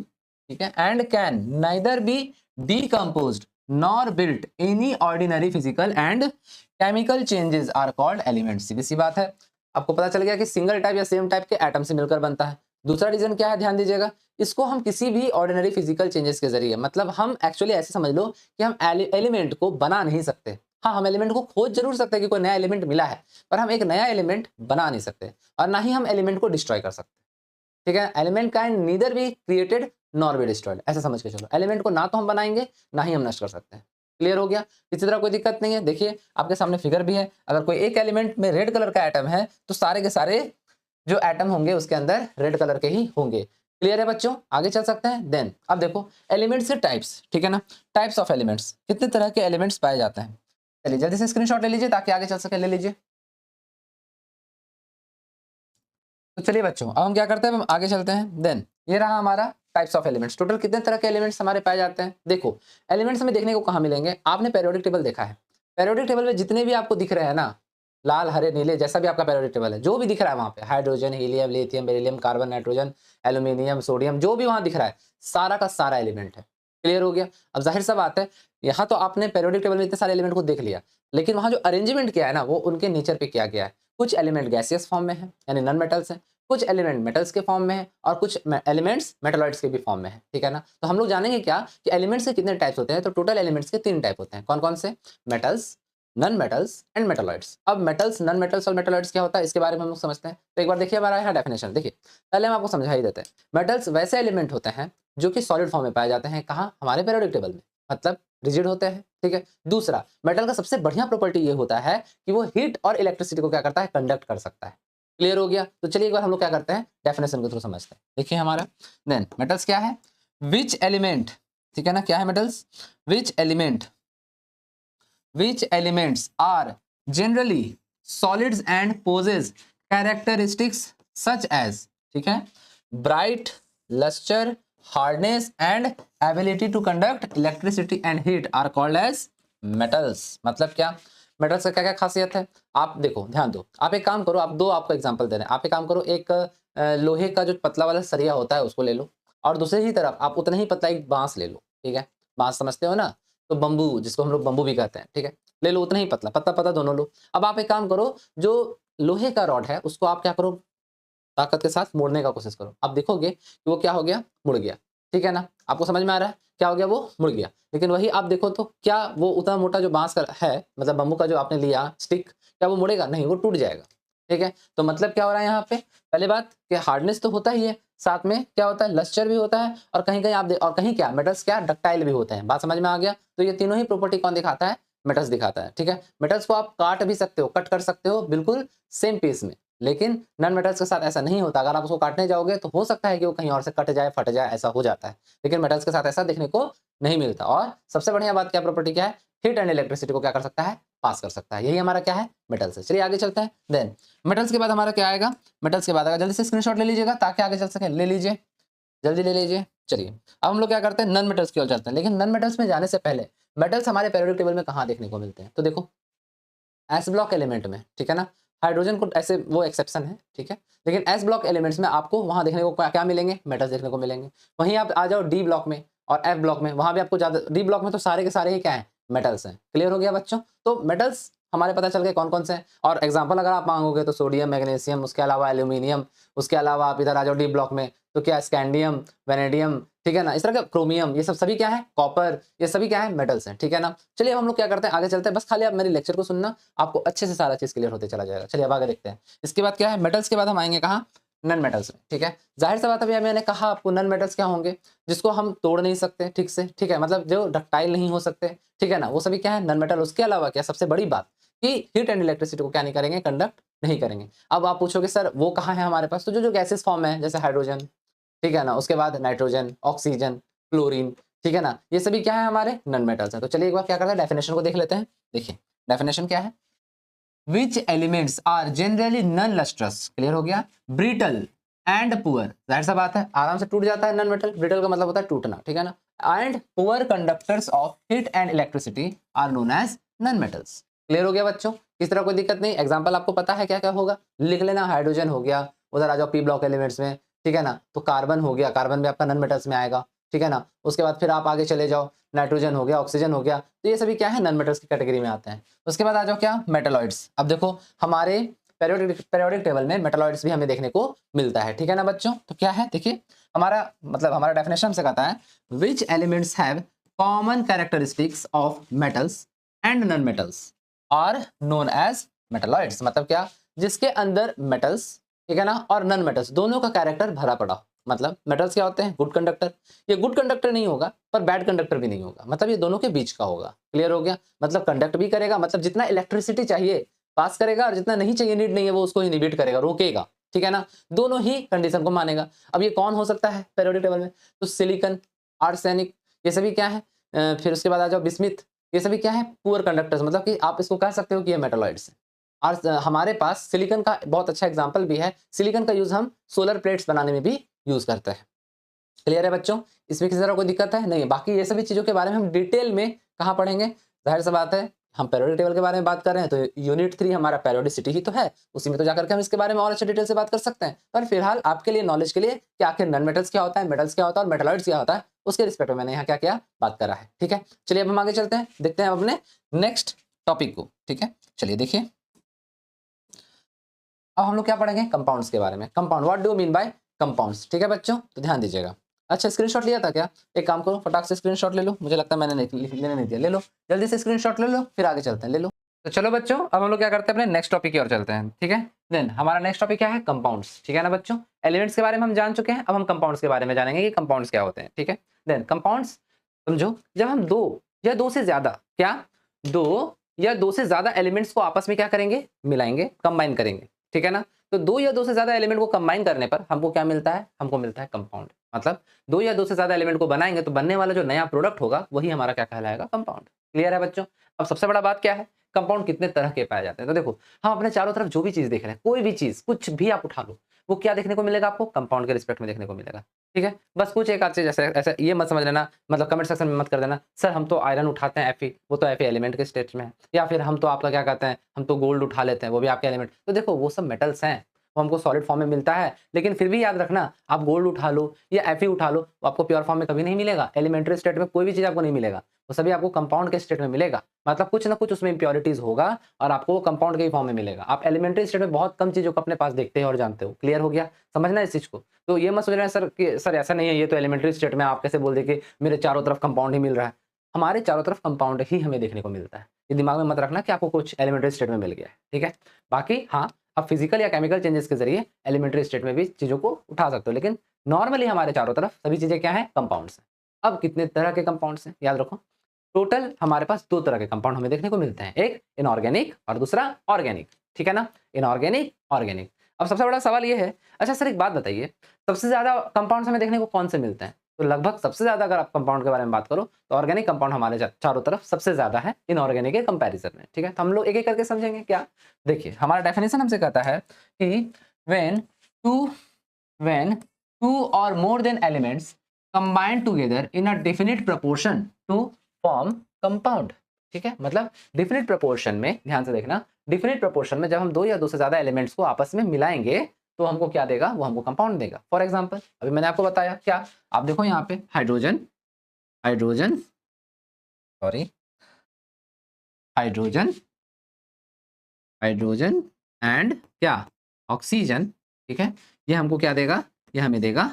ठीक है, and can neither be decomposed nor built any ordinary physical and chemical changes are called elements. सीधी सी बात है, आपको पता चल गया कि सिंगल टाइप या सेम टाइप के एटम से मिलकर बनता है। दूसरा रीजन क्या है, ध्यान दीजिएगा, इसको हम किसी भी ऑर्डिनरी फिजिकल चेंजेस के जरिए, मतलब हम एक्चुअली ऐसे समझ लो कि हम एलिमेंट को बना नहीं सकते। हाँ, हम एलिमेंट को खोज जरूर सकते हैं कि कोई नया एलिमेंट मिला है, पर हम एक नया एलिमेंट बना नहीं सकते और ना ही हम एलिमेंट को डिस्ट्रॉय कर सकते। ठीक है, element can neither be created nor be destroyed, ऐसा समझ के चलो। एलिमेंट को ना तो हम बनाएंगे ना ही हम नष्ट कर सकते हैं। क्लियर हो गया? इसी तरह कोई दिक्कत नहीं है। देखिए आपके सामने फिगर भी है, अगर कोई एक एलिमेंट में रेड कलर का एटम है तो सारे के सारे जो एटम होंगे उसके अंदर रेड कलर के ही होंगे। क्लियर है बच्चों? आगे चल सकते हैं। देन अब देखो एलिमेंट्स के टाइप्स, ठीक है ना, टाइप्स ऑफ एलिमेंट्स, कितने तरह के एलिमेंट्स पाए जाते हैं। चलिए जल्दी से स्क्रीनशॉट ले लीजिए ताकि आगे चल सके। ले लीजिए। तो चलिए बच्चों अब हम क्या करते हैं, हम आगे चलते हैं। देन ये रहा हमारा टाइप्स ऑफ एलिमेंट्स। टोटल कितने तरह के एलिमेंट्स हमारे पाए जाते हैं। देखो एलिमेंट्स हमें देखने को कहाँ मिलेंगे, आपने पेरियोडिक टेबल देखा है। पेरियोडिक टेबल में जितने भी आपको दिख रहे हैं ना, लाल हरे नीले जैसा भी आपका पेरियोडिक टेबल है, जो भी दिख रहा है वहाँ पे hydrogen helium lithium beryllium carbon nitrogen aluminium sodium, जो भी वहाँ दिख रहा है सारा का सारा एलिमेंट है। क्लियर हो गया? अब जाहिर सा बात है, यहाँ तो आपने पेरियोडिक टेबल में इतने सारे एलिमेंट को देख लिया, लेकिन वहाँ जो अरेंजमेंट किया है ना वो उनके नेचर पे किया गया है। कुछ एलिमेंट गैसियस फॉर्म में है यानी नॉन मेटल्स हैं, कुछ एलिमेंट मेटल्स के फॉर्म में है और कुछ एलिमेंट्स मेटलॉइड्स के भी फॉर्म में है। ठीक है ना? तो हम लोग जानेंगे क्या कि एलिमेंट्स के कितने टाइप्स होते हैं। तो टोटल एलिमेंट्स के 3 टाइप होते हैं। कौन कौन से? Metals, non metals and metalloids. अब मेटल्स, नॉन मेटल्स और मेटलॉइड्स क्या होता है इसके बारे में हम लोग समझते हैं। तो एक बार देखिए हमारा यहाँ डेफिनेशन देखिए, पहले हम आपको समझा ही देते हैं। मेटल्स वैसे एलिमेंट होते हैं जो कि सॉलिड फॉर्म में पाए जाते हैं। कहाँ? हमारे पेरियोडिक टेबल में, मतलब रिजिड होते हैं। ठीक है। दूसरा, मेटल का सबसे बढ़िया प्रॉपर्टी ये होता है कि वो हीट और इलेक्ट्रिसिटी को क्या करता है, कंडक्ट कर सकता है। क्लियर हो गया? तो चलिए एक बार हम लोग क्या करते हैं, डेफिनेशन के थ्रू समझते हैं। देखिए हमारा देन मेटल्स क्या है, विच एलिमेंट, ठीक है ना, क्या है metals, which elements are generally solids and possess characteristics such as, ठीक है, bright, lustre, hardness and ability to conduct electricity and heat are called as metals. मतलब क्या, मेटल्स का क्या क्या खासियत है। आप देखो ध्यान दो, आप एक काम करो, आप दो आपको एग्जांपल दे रहे हैं। आप एक काम करो, एक लोहे का जो पतला वाला सरिया होता है उसको ले लो और दूसरी ही तरफ आप उतना ही पतला एक बांस ले लो। ठीक है, बांस समझते हो ना, तो बम्बू जिसको हम लोग बम्बू भी कहते हैं, ठीक है, ले लो उतना ही पतला, पतला पतला दोनों लो। अब आप एक काम करो, जो लोहे का रॉड है उसको आप क्या करो, ताकत के साथ मोड़ने का कोशिश करो। आप देखोगे कि वो क्या हो गया, मुड़ गया। ठीक है ना? आपको समझ में आ रहा है क्या हो गया, वो मुड़ गया। लेकिन वही आप देखो तो क्या वो उतना मोटा जो बांस का है, मतलब बम्बू का जो आपने लिया स्टिक, क्या वो मुड़ेगा? नहीं, वो टूट जाएगा। ठीक है, तो मतलब क्या हो रहा है यहाँ पे, पहले बात कि हार्डनेस तो होता ही है, साथ में क्या होता है, लस्चर भी होता है, और कहीं कहीं आप और कहीं क्या मेटल्स क्या डक्टाइल भी होते हैं। बात समझ में आ गया? तो ये तीनों ही प्रॉपर्टी कौन दिखाता है, मेटल्स दिखाता है। ठीक है, मेटल्स को आप काट भी सकते हो, कट कर सकते हो बिल्कुल सेम पीस में, लेकिन नॉन मेटल्स के साथ ऐसा नहीं होता। अगर आप उसको काटने जाओगे तो हो सकता है कि वो कहीं और से कट जाए, फट जाए, ऐसा हो जाता है, लेकिन मेटल्स के साथ ऐसा देखने को नहीं मिलता। और सबसे बढ़िया बात क्या प्रॉपर्टी क्या है, हीट एंड इलेक्ट्रिसिटी को क्या कर सकता है, पास कर सकता है। यही हमारा क्या है, मेटल्स है। चलिए आगे चलते हैं। देन मेटल्स के बाद हमारा क्या आएगा, मेटल्स के बाद आएगा, जल्दी से स्क्रीनशॉट ले लीजिएगा ताकि आगे चल सके। ले लीजिए, जल्दी ले लीजिए। चलिए अब हम लोग क्या करते हैं, नॉन मेटल्स की ओर चलते हैं। लेकिन नॉन मेटल्स में जाने से पहले मेटल्स हमारे पेरियोडिक टेबल में कहाँ देखने को मिलते हैं। तो देखो एस ब्लॉक एलिमेंट में, ठीक है ना, हाइड्रोजन को ऐसे वो एक्सेप्शन है, ठीक है, लेकिन एस ब्लॉक एलिमेंट्स में आपको वहां देखने को क्या मिलेंगे, मेटल्स देखने को मिलेंगे। वहीं आप आ जाओ डी ब्लॉक में और एफ ब्लॉक में, वहां भी आपको ज्यादा, डी ब्लॉक में तो सारे के सारे ही क्या है, मेटल्स हैं। क्लियर हो गया बच्चों? तो मेटल्स हमारे पता चल गए कौन कौन से हैं। और एग्जाम्पल अगर आप मांगोगे तो सोडियम, मैग्नीशियम, उसके अलावा एल्यूमिनियम, उसके अलावा आप इधर आ जाओ डी ब्लॉक में तो क्या स्कैंडियम, वेनेडियम, ठीक है ना, इस तरह का क्रोमियम, ये सब सभी क्या है, कॉपर, ये सभी क्या है, मेटल्स हैं, ठीक है ना। चलिए अब हम लोग क्या करते हैं, आगे चलते हैं। बस खाली आप मेरे लेक्चर को सुनना, आपको अच्छे से सारा चीज क्लियर होते चला जाएगा। चलिए अब आगे देखते हैं। इसके बाद क्या है, मेटल्स के बाद हम आएंगे कहाँ, नन मेटल्स में, ठीक है। जाहिर सी बात, अभी मैंने कहा आपको नन मेटल्स क्या होंगे, जिसको हम तोड़ नहीं सकते ठीक से, ठीक है, मतलब जो डक्टाइल नहीं हो सकते, ठीक है ना, वो सभी क्या है, नन मेटल। उसके अलावा क्या, सबसे बड़ी बात कि हीट एंड इलेक्ट्रिसिटी को क्या नहीं करेंगे, कंडक्ट नहीं करेंगे। अब आप पूछोगे सर वो कहाँ है हमारे पास, तो जो जो गैसेस फॉर्म है जैसे हाइड्रोजन, ठीक है ना, उसके बाद नाइट्रोजन, ऑक्सीजन, क्लोरीन, ठीक है ना, ये सभी क्या है, हमारे नन मेटल्स हैं। तो चलिए एक बार क्या करते हैं, डेफिनेशन को देख लेते हैं। देखिए डेफिनेशन क्या है, which elements are generally non lustrous, clear हो गया, ब्रिटल एंड पुअर, जाहिर सा बात है आराम से टूट जाता है नन मेटल, ब्रिटल का मतलब होता है टूटना, ठीक है ना, and poor conductors of heat and electricity are known as non metals. Clear हो गया बच्चों, किस तरह कोई दिक्कत नहीं। एग्जांपल आपको पता है क्या क्या होगा, लिख लेना, हाइड्रोजन हो गया, उधर आ जाओ पी ब्लॉक एलिमेंट्स में, ठीक है ना, तो कार्बन हो गया, कार्बन भी आपका नन मेटल्स में आएगा, ठीक है ना। उसके बाद फिर आप आगे चले जाओ, नाइट्रोजन हो गया, ऑक्सीजन हो गया, तो ये सभी क्या है, नन मेटल्स की कैटेगरी में आते हैं। उसके बाद आ जाओ क्या, मेटलॉइड्स। अब देखो हमारे पेरियोडिक टेबल में मेटलॉइड्स भी हमें देखने को मिलता है, ठीक है ना बच्चों। तो क्या है, देखिए हमारा मतलब हमारा डेफिनेशन हमसे कहता है, which elements have common characteristics of metals and non metals are known as metalloids. मतलब क्या, जिसके अंदर मेटल्स, ठीक है ना, और नॉन मेटल्स दोनों का कैरेक्टर भरा पड़ा हो। मतलब मेटल्स क्या होते हैं, गुड कंडक्टर, ये गुड कंडक्टर नहीं होगा पर बैड कंडक्टर भी नहीं होगा, मतलब ये दोनों के बीच का होगा। क्लियर हो गया, मतलब कंडक्ट भी करेगा, मतलब जितना इलेक्ट्रिसिटी चाहिए पास करेगा, और जितना नहीं चाहिए, नीड नहीं है, वो उसको इनहिबिट करेगा, रोकेगा, ठीक है ना, दोनों ही कंडीशन को मानेगा। अब ये कौन हो सकता है पेरियोडिक टेबल में, तो सिलिकॉन, आर्सेनिक, ये सभी क्या है, फिर उसके बाद आ जाओ बिस्मिथ, ये सभी क्या है, पुअर कंडक्टर्स, मतलब कि आप इसको कह सकते हो कि ये मेटलॉइड्स हैं। और हमारे पास सिलिकॉन का बहुत अच्छा एग्जांपल भी है, सिलिकॉन का यूज हम सोलर प्लेट्स बनाने में भी यूज करते हैं। क्लियर है बच्चों, इसमें किसी तरह कोई दिक्कत है नहीं। बाकी ये सभी चीजों के बारे में हम डिटेल में कहाँ पढ़ेंगे, जाहिर सी बात है हम पेरियोडिक टेबल के बारे में बात कर रहे हैं तो यूनिट 3 हमारा पेरियोडिसिटी ही तो है, उसी में तो जाकर के हम इसके बारे में और अच्छे डिटेल से बात कर सकते हैं। पर फिलहाल आपके लिए नॉलेज के लिए कि आखिर नॉन मेटल्स क्या होता है, मेटल्स क्या होता है और मेटलॉइड्स क्या होता है, उसके रिस्पेक्ट में मैंने यहाँ क्या क्या बात करा है, ठीक है। चलिए अब हम आगे चलते हैं, देखते हैं अपने नेक्स्ट टॉपिक को, ठीक है। चलिए देखिए अब हम लोग क्या पढ़ेंगे, कंपाउंड्स के बारे में। Compound, what do mean by compounds, ठीक है बच्चों, तो ध्यान दीजिएगा। अच्छा स्क्रीनशॉट लिया था क्या, एक काम करो फटाक से स्क्रीनशॉट ले लो, मुझे लगता है मैंने लेने नहीं दिया, ले लो जल्दी से स्क्रीनशॉट ले लो, फिर आगे चलते हैं, ले लो। तो चलो बच्चों अब हम लोग क्या करते हैं, अपने नेक्स्ट टॉपिक की ओर चलते हैं, ठीक है। देन हमारा नेक्स्ट टॉपिक क्या है, कंपाउंड्स, ठीक है ना बच्चों। एलिमेंट्स के बारे में हम जान चुके हैं, अब हम कंपाउंड्स के बारे में जानेंगे कि कंपाउंड्स क्या होते हैं, ठीक है। देन कंपाउंड्स समझो, जब हम दो या दो से ज्यादा क्या, दो या दो से ज्यादा एलिमेंट्स को आपस में क्या करेंगे, मिलाएंगे, कंबाइन करेंगे, ठीक है ना। तो दो या दो से ज्यादा एलिमेंट को कंबाइन करने पर हमको क्या मिलता है, हमको मिलता है कंपाउंड। मतलब दो या दो से ज्यादा एलिमेंट को बनाएंगे तो बनने वाला जो नया प्रोडक्ट होगा वही हमारा क्या कहलाएगा, कंपाउंड। क्लियर है बच्चों। अब सबसे बड़ा बात क्या है, कंपाउंड कितने तरह के पाए जाते हैं। तो देखो हम अपने चारों तरफ जो भी चीज देख रहे हैं, कोई भी चीज कुछ भी आप उठा लो, वो क्या देखने को मिलेगा आपको, कंपाउंड के रिस्पेक्ट में देखने को मिलेगा, ठीक है। बस कुछ एक आध चीज ऐसे ऐसे ये मत समझ लेना, मतलब कमेंट सेक्शन में मत कर देना सर हम तो आयरन उठाते हैं एफी, वो तो एफी एलिमेंट के स्टेट में है, या फिर हम तो आपका क्या कहते हैं, हम तो गोल्ड उठा लेते हैं, वो भी आपके एलिमेंट। तो देखो वो सब मेटल्स हैं, वो हमको सॉलिड फॉर्म में मिलता है, लेकिन फिर भी याद रखना आप गोल्ड उठा लो या एफी उठा लो, वो आपको प्योर फॉर्म में कभी नहीं मिलेगा, एलिमेंट्री स्टेट में कोई भी चीज आपको नहीं मिलेगा, वो सभी आपको कंपाउंड के स्टेट में मिलेगा। मतलब कुछ ना कुछ उसमें इंप्योरिटीज होगा और आपको वो कंपाउंड के ही फॉर्म में मिलेगा। आप एलिमेंट्री स्टेट में बहुत कम चीजों को अपने पास देखते हो और जानते हो। क्लियर हो गया, समझना इस चीज को। तो ये मत सोच रहे हैं सर कि सर ऐसा नहीं है, ये तो एलिमेंट्री स्टेट में, आप कैसे बोल दे कि मेरे चारों तरफ कंपाउंड ही मिल रहा है। हमारे चारों तरफ कंपाउंड ही हमें देखने को मिलता है, ये दिमाग में मत रखना कि आपको कुछ एलिमेंट्री स्टेट में मिल गया है, ठीक है। बाकी हाँ आप फिजिकल या केमिकल चेंजेस के जरिए एलिमेंट्री स्टेट में भी चीजों को उठा सकते हो, लेकिन नॉर्मली हमारे चारों तरफ सभी चीजें क्या है, कंपाउंड्स हैं। अब कितने तरह के कंपाउंड्स हैं याद रखो, टोटल हमारे पास दो तरह के कंपाउंड हमें देखने को मिलते हैं, एक इनऑर्गेनिक और दूसरा ऑर्गेनिक, ठीक है ना, इनऑर्गेनिक ऑर्गेनिक। अब सबसे बड़ा सवाल ये है, अच्छा सर एक बात बताइए, सबसे ज्यादा कंपाउंड्स हमें देखने को कौन से मिलते हैं। तो लगभग सबसे ज्यादा अगर आप कंपाउंड के बारे में बात करो तो ऑर्गेनिक कंपाउंड हमारे चारों तरफ सबसे ज्यादा है इनऑर्गेनिक के कंपैरिजन में, ठीक है। तो हम लोग एक एक करके समझेंगे क्या। देखिए हमारा डेफिनेशन हमसे कहता है कि व्हेन टू और more than elements combine together in a definite proportion to form compound, ठीक है। मतलब डिफिनिट प्रोपोर्शन में, ध्यान से देखना, डिफिनिट प्रोपोर्शन में जब हम दो या दो से ज्यादा एलिमेंट्स को आपस में मिलाएंगे तो हमको क्या देगा, वो हमको कंपाउंड देगा। फॉर एग्जांपल अभी मैंने आपको बताया क्या, आप देखो यहाँ पे hydrogen hydrogen sorry hydrogen hydrogen and क्या, ऑक्सीजन, ठीक है। ये हमको क्या देगा, ये हमें देगा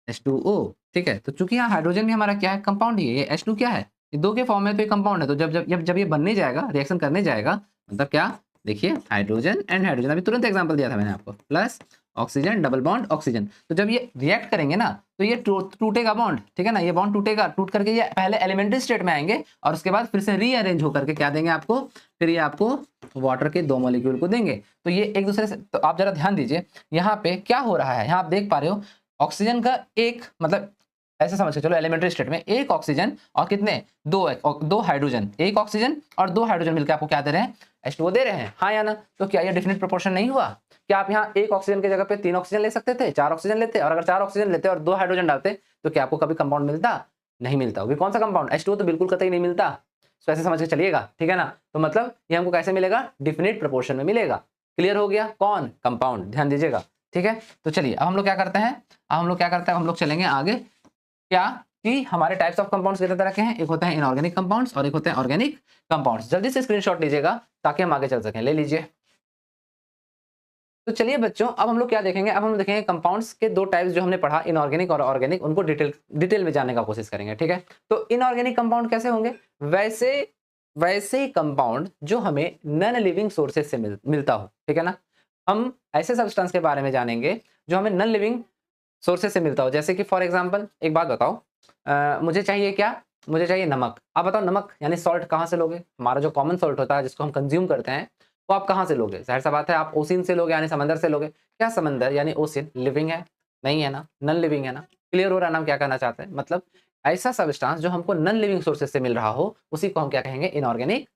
H2O, ठीक है। तो चूंकि यहाँ हाइड्रोजन भी हमारा क्या है, कंपाउंड ही है, ये H2 क्या है, ये 2 के फॉर्म में, तो ये कंपाउंड है। तो जब ये बनने जाएगा, रिएक्शन करने जाएगा, मतलब क्या, देखिए हाइड्रोजन एंड हाइड्रोजन, अभी तुरंत एग्जांपल दिया था मैंने आपको, plus oxygen double bond oxygen. तो जब ये रिएक्ट करेंगे ना, तो ये टूटेगा बॉन्ड, ठीक है ना, ये बॉन्ड टूटेगा, टूट करके ये पहले एलिमेंट्री स्टेट में आएंगे और उसके बाद फिर से रीअरेंज होकर के क्या देंगे आपको, फिर ये आपको वाटर के 2 मॉलिक्यूल को देंगे। तो ये एक दूसरे से, तो आप जरा ध्यान दीजिए यहाँ पे क्या हो रहा है, यहाँ आप देख पा रहे हो ऑक्सीजन का एक, मतलब ऐसे समझ के चलो, एलिमेंट्री स्टेट में एक ऑक्सीजन और कितने, दो हाइड्रोजन, एक ऑक्सीजन और 2 हाइड्रोजन मिलकर आपको क्या दे रहे हैं, H2O दे रहे हैं, हाँ या ना। तो क्या ये डेफिनेट प्रोपोर्शन नहीं हुआ? क्या आप यहाँ एक ऑक्सीजन की जगह पे 3 ऑक्सीजन ले सकते थे, 4 ऑक्सीजन लेते, और अगर 4 ऑक्सीजन लेते और 2 हाइड्रोजन डालते तो क्या आपको कभी कंपाउंड मिलता? नहीं मिलता। क्योंकि कौन सा कंपाउंड, H2O तो बिल्कुल कतई नहीं मिलता। तो ऐसे समझ के चलिएगा, ठीक है ना। तो मतलब ये हमको कैसे मिलेगा, डिफिनिट प्रोपोर्शन में मिलेगा। क्लियर हो गया, कौन, कंपाउंड, ध्यान दीजिएगा, ठीक है। तो चलिए अब हम लोग क्या करते हैं, हम लोग चलेंगे आगे, क्या कि हमारे टाइप्स ऑफ कंपाउंड्स कितने तरह के हैं, एक होते हैं इनऑर्गेनिक कंपाउंड्स और एक होते हैं ऑर्गेनिक कंपाउंड्स। जल्दी से स्क्रीनशॉट लीजिएगा ताकि हम आगे चल सकें, ले लीजिए। तो चलिए बच्चों, अब हम लोग क्या देखेंगे, अब हम देखेंगे कंपाउंड्स के 2 टाइप्स जो हमने पढ़ा, इनऑर्गेनिक और ऑर्गेनिक, उनको डिटेल में जानने का कोशिश करेंगे, ठीक है। तो इनऑर्गेनिक कंपाउंड कैसे होंगे, वैसे कंपाउंड जो हमें नॉन लिविंग सोर्सेज से मिलता हो, ठीक है ना। हम ऐसे सब्सटेंस के बारे में जानेंगे जो हमें नॉन लिविंग सोर्सेज से मिलता हो। जैसे कि फॉर एग्जांपल एक बात बताओ, मुझे चाहिए क्या, मुझे चाहिए नमक। आप बताओ नमक यानी सॉल्ट कहाँ से लोगे, हमारा जो कॉमन सॉल्ट होता है जिसको हम कंज्यूम करते हैं, वो आप कहाँ से लोगे, जाहिर सा बात है आप ओशियन से लोगे, यानी समंदर से लोगे। क्या समंदर यानी ओशियन लिविंग है? नहीं है ना, नॉन लिविंग है ना। क्लियर हो रहा है ना हम क्या कहना चाहते हैं, मतलब ऐसा सब्सटेंस जो हमको नॉन लिविंग सोर्सेज से मिल रहा हो, उसी को हम क्या कहेंगे, इनऑर्गेनिक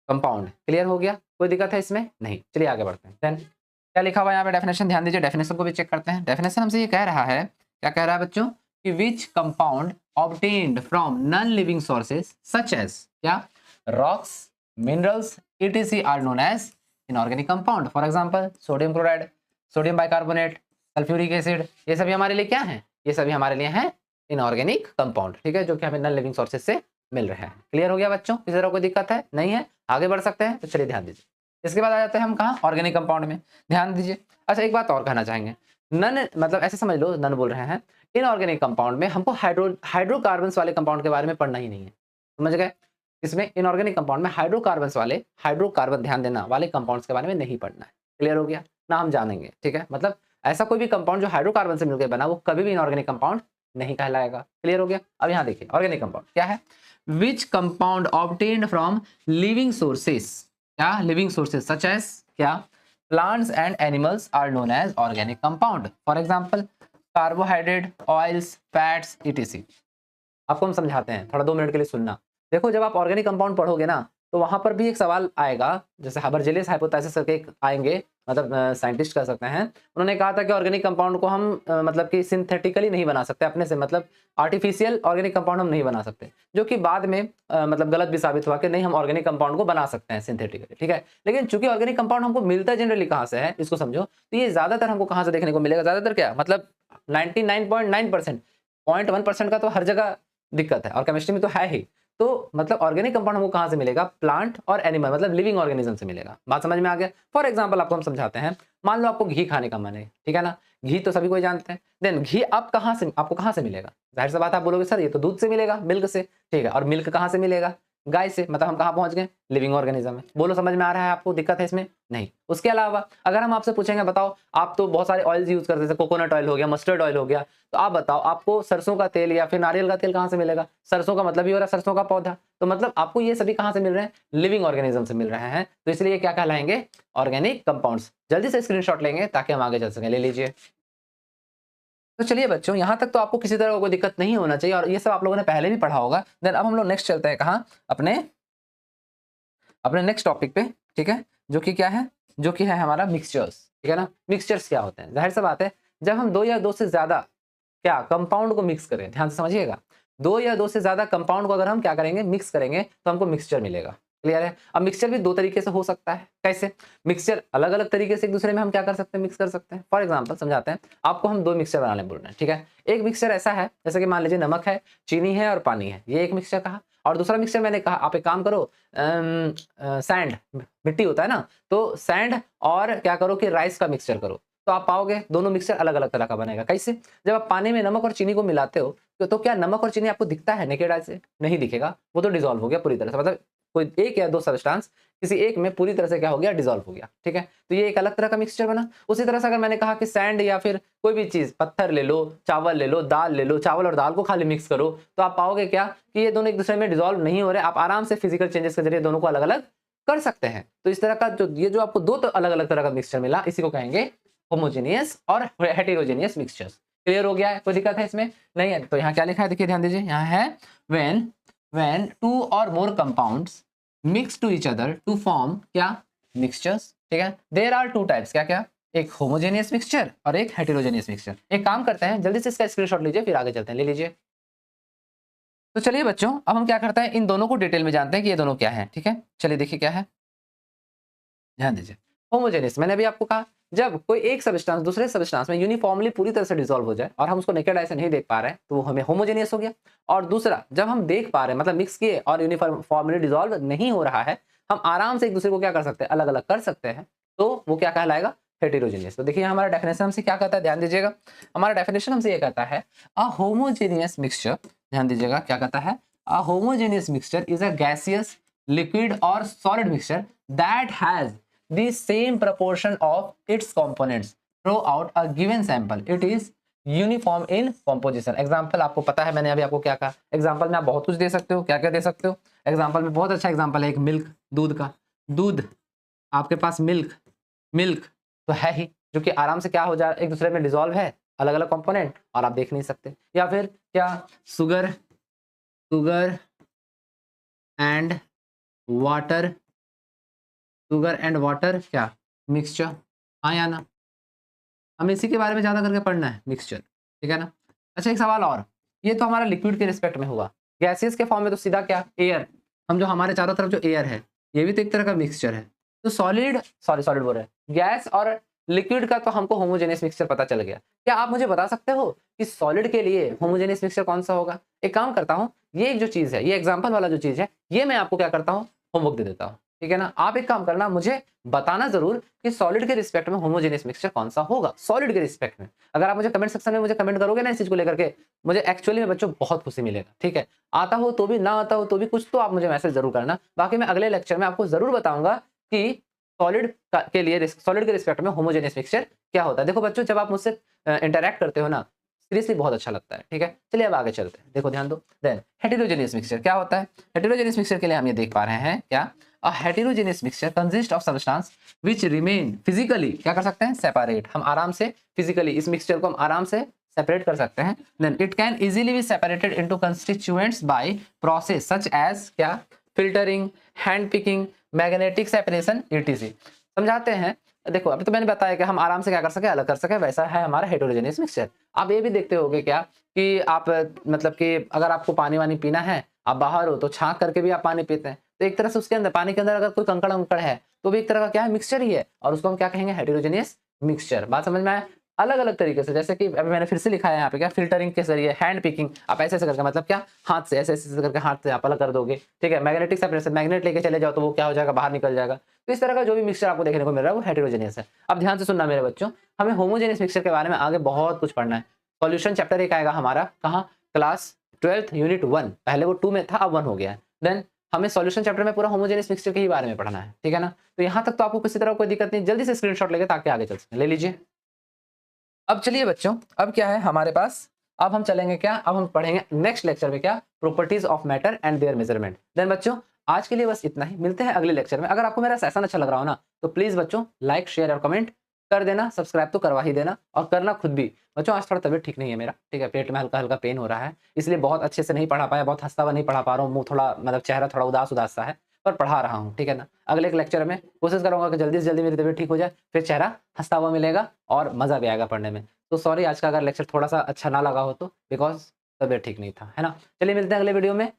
कंपाउंड। क्लियर हो गया, कोई दिक्कत है इसमें? नहीं। चलिए आगे बढ़ते हैं। देन क्या लिखा हुआ है यहाँ पे, डेफिनेशन ध्यान दीजिए, डेफिनेशन को भी चेक करते हैं। डेफिनेशन हमसे ये कह रहा है, क्या कह रहा है बच्चों, कि which compound obtained from non living sources such as, क्या, rocks, minerals etc are known as inorganic compound. For example sodium chloride, sodium bicarbonate, sulphuric acid, ये सभी हमारे लिए क्या है, ये सभी हमारे लिए हैं इनऑर्गेनिक कंपाउंड, ठीक है, जो कि हमें नॉन लिविंग सोर्सेज से मिल रहे हैं। क्लियर हो गया बच्चों, किसी तरह कोई दिक्कत है? नहीं है। आगे बढ़ सकते हैं, तो चलिए ध्यान दीजिए। इसके बाद आ जाते हैं हम कहाँ, ऑर्गेनिक कंपाउंड में। ध्यान दीजिए। अच्छा एक बात और कहना चाहेंगे, नन मतलब ऐसे समझ लो, नन बोल रहे हैं, इनऑर्गेनिक कंपाउंड में हमको हाइड्रोकार्बन्स वाले कंपाउंड के बारे में पढ़ना ही नहीं है, समझ गए। इसमें इनऑर्गेनिक कंपाउंड में हाइड्रोकार्बन्स वाले, हाइड्रोकार्बन ध्यान देना वाले कंपाउंड्स के बारे में नहीं पढ़ना है। क्लियर हो गया ना, हम जानेंगे, ठीक है। मतलब ऐसा कोई भी कंपाउंड जो हाइड्रोकार्बन से मिलकर बना, वो कभी भी इनऑर्गेनिक कंपाउंड नहीं कहलाएगा। क्लियर हो गया। अब यहाँ देखिए ऑर्गेनिक कंपाउंड क्या है, which compound obtained from living sources, क्या, लिविंग सोर्सेस सच एज, क्या, plants and animals are known as organic compound. For example carbohydrate, oils, fats etc। आपको हम समझाते हैं, थोड़ा 2 मिनट के लिए सुनना। देखो जब आप ऑर्गेनिक कंपाउंड पढ़ोगे ना, तो वहां पर भी एक सवाल आएगा, जैसे हाइपरजेलियस हाइपोथेसिस करके एक आएंगे, मतलब साइंटिस्ट कर सकते हैं। उन्होंने कहा था कि ऑर्गेनिक कंपाउंड को हम मतलब कि सिंथेटिकली नहीं बना सकते अपने से, मतलब आर्टिफिशियल ऑर्गेनिक कंपाउंड हम नहीं बना सकते, जो कि बाद में मतलब गलत भी साबित हुआ कि नहीं, हम ऑर्गेनिक कंपाउंड को बना सकते हैं सिंथेटिकली, ठीक है। लेकिन चूंकि ऑर्गेनिक कंपाउंड हमको मिलता है जनरली कहाँ से है, इसको समझो, तो ये ज्यादातर हमको कहाँ से देखने को मिलेगा, ज्यादातर क्या, मतलब 99.9%, 0.1% का तो हर जगह दिक्कत है, और केमिस्ट्री में तो है ही। तो मतलब ऑर्गेनिक कंपाउंड हमको कहाँ से मिलेगा, प्लांट और एनिमल, मतलब लिविंग ऑर्गेनिज्म से मिलेगा। बात समझ में आ गया। फॉर एग्जांपल आपको हम समझाते हैं, मान लो आपको घी खाने का मन है, ठीक है ना, घी तो सभी कोई जानते हैं। देन घी आप आपको कहाँ से मिलेगा, जाहिर सी बात आप बोलोगे सर ये तो दूध से मिलेगा, मिल्क से, ठीक है। और मिल्क कहाँ से मिलेगा, गाय से, मतलब हम कहाँ पहुंच गए, लिविंग ऑर्गेनिज्म में। बोलो समझ में आ रहा है आपको, दिक्कत है इसमें? नहीं। उसके अलावा अगर हम आपसे पूछेंगे, बताओ आप तो बहुत सारे ऑयल्स यूज करते हैं, कोकोनट ऑयल हो गया, मस्टर्ड ऑयल हो गया, तो आप बताओ आपको सरसों का तेल या फिर नारियल का तेल कहाँ से मिलेगा। सरसों का मतलब ही हो रहा है सरसों का पौधा, तो मतलब आपको ये सभी कहाँ से मिल रहे हैं, लिविंग ऑर्गेनिज्म से मिल रहे हैं। तो इसलिए क्या कहलाएंगे, ऑर्गेनिक कंपाउंड्स। जल्दी से स्क्रीनशॉट लेंगे ताकि हम आगे चल सकें, ले लीजिए। तो चलिए बच्चों, यहाँ तक तो आपको किसी तरह कोई दिक्कत नहीं होना चाहिए, और ये सब आप लोगों ने पहले भी पढ़ा होगा। देन अब हम लोग नेक्स्ट चलते हैं कहाँ, अपने नेक्स्ट टॉपिक पे, ठीक है, जो कि क्या है, जो कि है हमारा मिक्सचर्स, ठीक है ना। मिक्सचर्स क्या होते हैं, जाहिर सी बात है, जब हम 2 या 2 से ज्यादा क्या कंपाउंड को मिक्स करें, ध्यान से समझिएगा, 2 या 2 से ज्यादा कंपाउंड को अगर हम क्या करेंगे, मिक्स करेंगे, तो हमको मिक्सचर मिलेगा। क्लियर है। अब मिक्सचर भी 2 तरीके से हो सकता है। कैसे, मिक्सचर अलग अलग तरीके से एक दूसरे में हम क्या कर सकते हैं, मिक्स कर सकते हैं। फॉर एग्जांपल समझाते हैं आपको, हम 2 मिक्सचर बनाने बोल रहे हैं, ठीक है। एक मिक्सचर ऐसा है, जैसे कि मान लीजिए नमक है, चीनी है और पानी है, ये एक मिक्सचर कहा। और दूसरा मिक्सचर मैंने कहा आप एक काम करो, सैंड मिट्टी होता है ना, तो सैंड और क्या करो कि राइस का मिक्सचर करो, तो आप पाओगे दोनों मिक्सचर अलग अलग तरह का बनेगा। कैसे? जब आप पानी में नमक और चीनी को मिलाते हो तो क्या नमक और चीनी आपको दिखता है नेकेड आई से? नहीं दिखेगा, वो तो डिसॉल्व हो गया पूरी तरह से, मतलब कोई एक या दो सब्सटेंस किसी एक में पूरी तरह से क्या हो गया, डिसॉल्व हो गया, ठीक है। तो ये एक अलग तरह का मिक्सचर बना। उसी तरह से अगर मैंने कहा कि सैंड या फिर कोई भी चीज, पत्थर ले लो, चावल ले लो, दाल ले लो, चावल और दाल को खाली मिक्स करो, तो आप पाओगे क्या कि ये दोनों एक दूसरे में डिसॉल्व नहीं हो रहे, आप आराम से फिजिकल चेंजेस के जरिए दोनों को अलग अलग कर सकते हैं। तो इस तरह का जो आपको दो अलग अलग तरह का मिक्सचर मिला, इसी को कहेंगे होमोजेनियस और हेटेरोजेनियस मिक्सचर्स। क्लियर हो गया है? कोई दिक्कत है इसमें? नहीं है? तो यहाँ क्या लिखा है देखिए, ध्यान दीजिए, यहाँ है when two or more compounds mix to each other to form क्या, मिक्सचर्स, ठीक है। देयर आर टू टाइप्स, क्या क्या, एक होमोजेनियस मिक्सचर और एक हेटेरोजेनियस मिक्सचर। एक काम करते हैं, जल्दी से इसका स्क्रीनशॉट लीजिए, फिर आगे चलते हैं, ले लीजिए। तो चलिए बच्चों, अब हम क्या करते हैं, इन दोनों को डिटेल में जानते हैं कि ये दोनों क्या है, ठीक है। चलिए देखिए क्या है, ध्यान दीजिए। होमोजेनियस, मैंने अभी आपको कहा जब कोई एक सब्सटेंस दूसरे सब्सटेंस में यूनिफॉर्मली पूरी तरह से डिसॉल्व हो जाए और हम उसको नेकेड आई से नहीं देख पा रहे हैं, तो वो हमें होमोजेनियस हो गया। और दूसरा, जब हम देख पा रहे हैं, मतलब मिक्स किए और यूनिफॉर्मली डिसॉल्व नहीं हो रहा है, हम आराम से एक दूसरे को क्या कर सकते हैं, अलग अलग कर सकते हैं, तो वो क्या कहलाएगा, हेटेरोजेनियस। तो देखिए हमारा डेफिनेशन हमसे क्या कहता है, ध्यान दीजिएगा। हमारा डेफिनेशन हमसे ये कहता है, अ होमोजेनियस मिक्सचर, ध्यान दीजिएगा क्या कहता है, a homogeneous mixture is a gaseous, liquid और solid mixture that has the same proportion of its components throughout a given sample. It is uniform in composition. Example आपको पता है, मैंने अभी आपको क्या कहा, एग्जाम्पल में आप बहुत कुछ दे सकते हो, क्या क्या दे सकते हो। एग्जाम्पल में बहुत अच्छा एग्जाम्पल है एक मिल्क, दूध का, दूध, आपके पास मिल्क, मिल्क तो है ही, जो कि आराम से क्या हो जाए, एक दूसरे में डिसॉल्व है, अलग अलग कंपोनेंट, और आप देख नहीं सकते। या फिर क्या, sugar, sugar and water, sugar and water क्या, मिक्सचर, हाँ या ना, हमें इसी के बारे में ज्यादा करके पढ़ना है, मिक्सचर, ठीक है ना। अच्छा एक सवाल और, ये तो हमारा लिक्विड के रिस्पेक्ट में हुआ, गैसेस के फॉर्म में तो सीधा क्या, एयर, हम जो हमारे चारों तरफ जो एयर है, ये भी तो एक तरह का मिक्सचर है। तो सॉलिड बोल रहे हैं, गैस और लिक्विड का तो हमको होमोजेनियस मिक्सचर पता चल गया। क्या आप मुझे बता सकते हो कि सॉलिड के लिए होमोजेनियस मिक्सचर कौन सा होगा? एक काम करता हूँ, ये जो चीज है, ये एग्जाम्पल वाला जो चीज है, ये मैं आपको क्या करता हूँ, होमवर्क दे देता हूँ, ठीक है ना। आप एक काम करना, मुझे बताना जरूर कि सॉलिड के रिस्पेक्ट में होमोजेनियस मिक्सचर कौन सा होगा, सॉलिड के रिस्पेक्ट में। अगर आप मुझे कमेंट सेक्शन में मुझे कमेंट करोगे ना इस चीज को लेकर के, मुझे एक्चुअली में बच्चों बहुत खुशी मिलेगा, ठीक है। आता हो तो भी, ना आता हो तो भी, कुछ तो आप मुझे मैसेज जरूर करना। बाकी मैं अगले लेक्चर में आपको जरूर बताऊंगा कि सॉलिड के लिए, सॉलिड के रिस्पेक्ट में होमोजेनियस मिक्सचर क्या होता है। देखो बच्चों, जब आप मुझसे इंटरैक्ट करते हो ना, सीरियसली बहुत अच्छा लगता है, ठीक है। चलिए अब आगे चलते हैं, देखो ध्यान दो। देन हेटेरोजेनियस मिक्सचर क्या होता है? हेटेरोजेनियस मिक्सचर के लिए हम ये देख पा रहे हैं क्या, A heterogeneous mixture consists of substance which remain physically, क्या कर सकते हैं, separate। हम आराम से physically इस मिक्सचर को हम आराम से सेपरेट कर सकते हैं। Then it can easily be separated into constituents by process such as क्या, filtering, hand picking, magnetic separation etc। समझाते हैं। देखो अभी तो मैंने बताया कि हम आराम से क्या कर सके, अलग कर सके, वैसा है हमारा हेटेरोजेनियस मिक्सचर। आप ये भी देखते होगे क्या कि आप मतलब कि अगर आपको पानी वानी पीना है, आप बाहर हो तो छांक करके भी आप पानी पीते हैं, तो एक तरह से उसके अंदर, पानी के अंदर अगर कोई कंकड़ अंकड़ है तो भी एक तरह का क्या है, मिक्सचर ही है, और उसको हम क्या कहेंगे, हेटेरोजेनियस मिक्सचर। बात समझ में आया? अलग अलग तरीके से, जैसे कि अभी मैंने फिर से लिखा है यहाँ पे क्या, फिल्टरिंग के जरिए, हैंड पिकिंग, आप ऐसे ऐसे करके, मतलब क्या, हाथ से ऐसे ऐसे करके हाथ से आप अलग कर दोगे, ठीक है। मैग्नेटिक सेपरेशन, मैग्नेट लेके चले जाओ तो वो क्या हो जाएगा, बाहर निकल जाएगा। तो इस तरह का जो भी मिक्सचर आपको देखने को मिल रहा है वो हेटेरोजेनियस है। अब ध्यान से सुनना मेरे बच्चों, हमें होमोजेनियस मिक्सचर के बारे में आगे बहुत कुछ पढ़ना है। सॉल्यूशन चैप्टर 1 आएगा हमारा, कहाँ, क्लास 12th यूनिट 1, पहले वो 2 में था, अब 1 हो गया है। देन हमें सॉल्यूशन चैप्टर में पूरा होमोजेनियस मिक्सचर के ही बारे में पढ़ना है, ठीक है ना। तो यहाँ तक तो आपको किसी तरह कोई दिक्कत नहीं, जल्दी से स्क्रीनशॉट लेके ताकि आगे चल सके, ले लीजिए। अब चलिए बच्चों, अब क्या है हमारे पास, अब हम चलेंगे क्या, अब हम पढ़ेंगे नेक्स्ट लेक्चर में क्या, properties of matter and their measurement. Then बच्चों आज के लिए बस इतना ही, मिलते हैं अगले लेक्चर में। अगर आपको मेरा सेशन अच्छा लग रहा हो ना, तो प्लीज बच्चों लाइक, शेयर और कमेंट कर देना, सब्सक्राइब तो करवा ही देना, और करना खुद भी। बच्चों आज थोड़ा तबीयत ठीक नहीं है मेरा, ठीक है, पेट में हल्का हल्का पेन हो रहा है, इसलिए बहुत अच्छे से नहीं पढ़ा पाया, बहुत हंसता हुआ नहीं पढ़ा पा रहा हूँ, मुंह थोड़ा मतलब चेहरा थोड़ा उदास उदास सा है, पर पढ़ा रहा हूँ, ठीक है ना। अगले एक लेक्चर में कोशिश करूंगा कि जल्दी से जल्दी मेरी तबीयत ठीक हो जाए, फिर चेहरा हंसता हुआ मिलेगा और मजा भी आएगा पढ़ने में। तो सॉरी आज का अगर लेक्चर थोड़ा सा अच्छा ना लगा हो तो, बिकॉज तबीयत ठीक नहीं था, है ना। चलिए मिलते हैं अगले वीडियो में।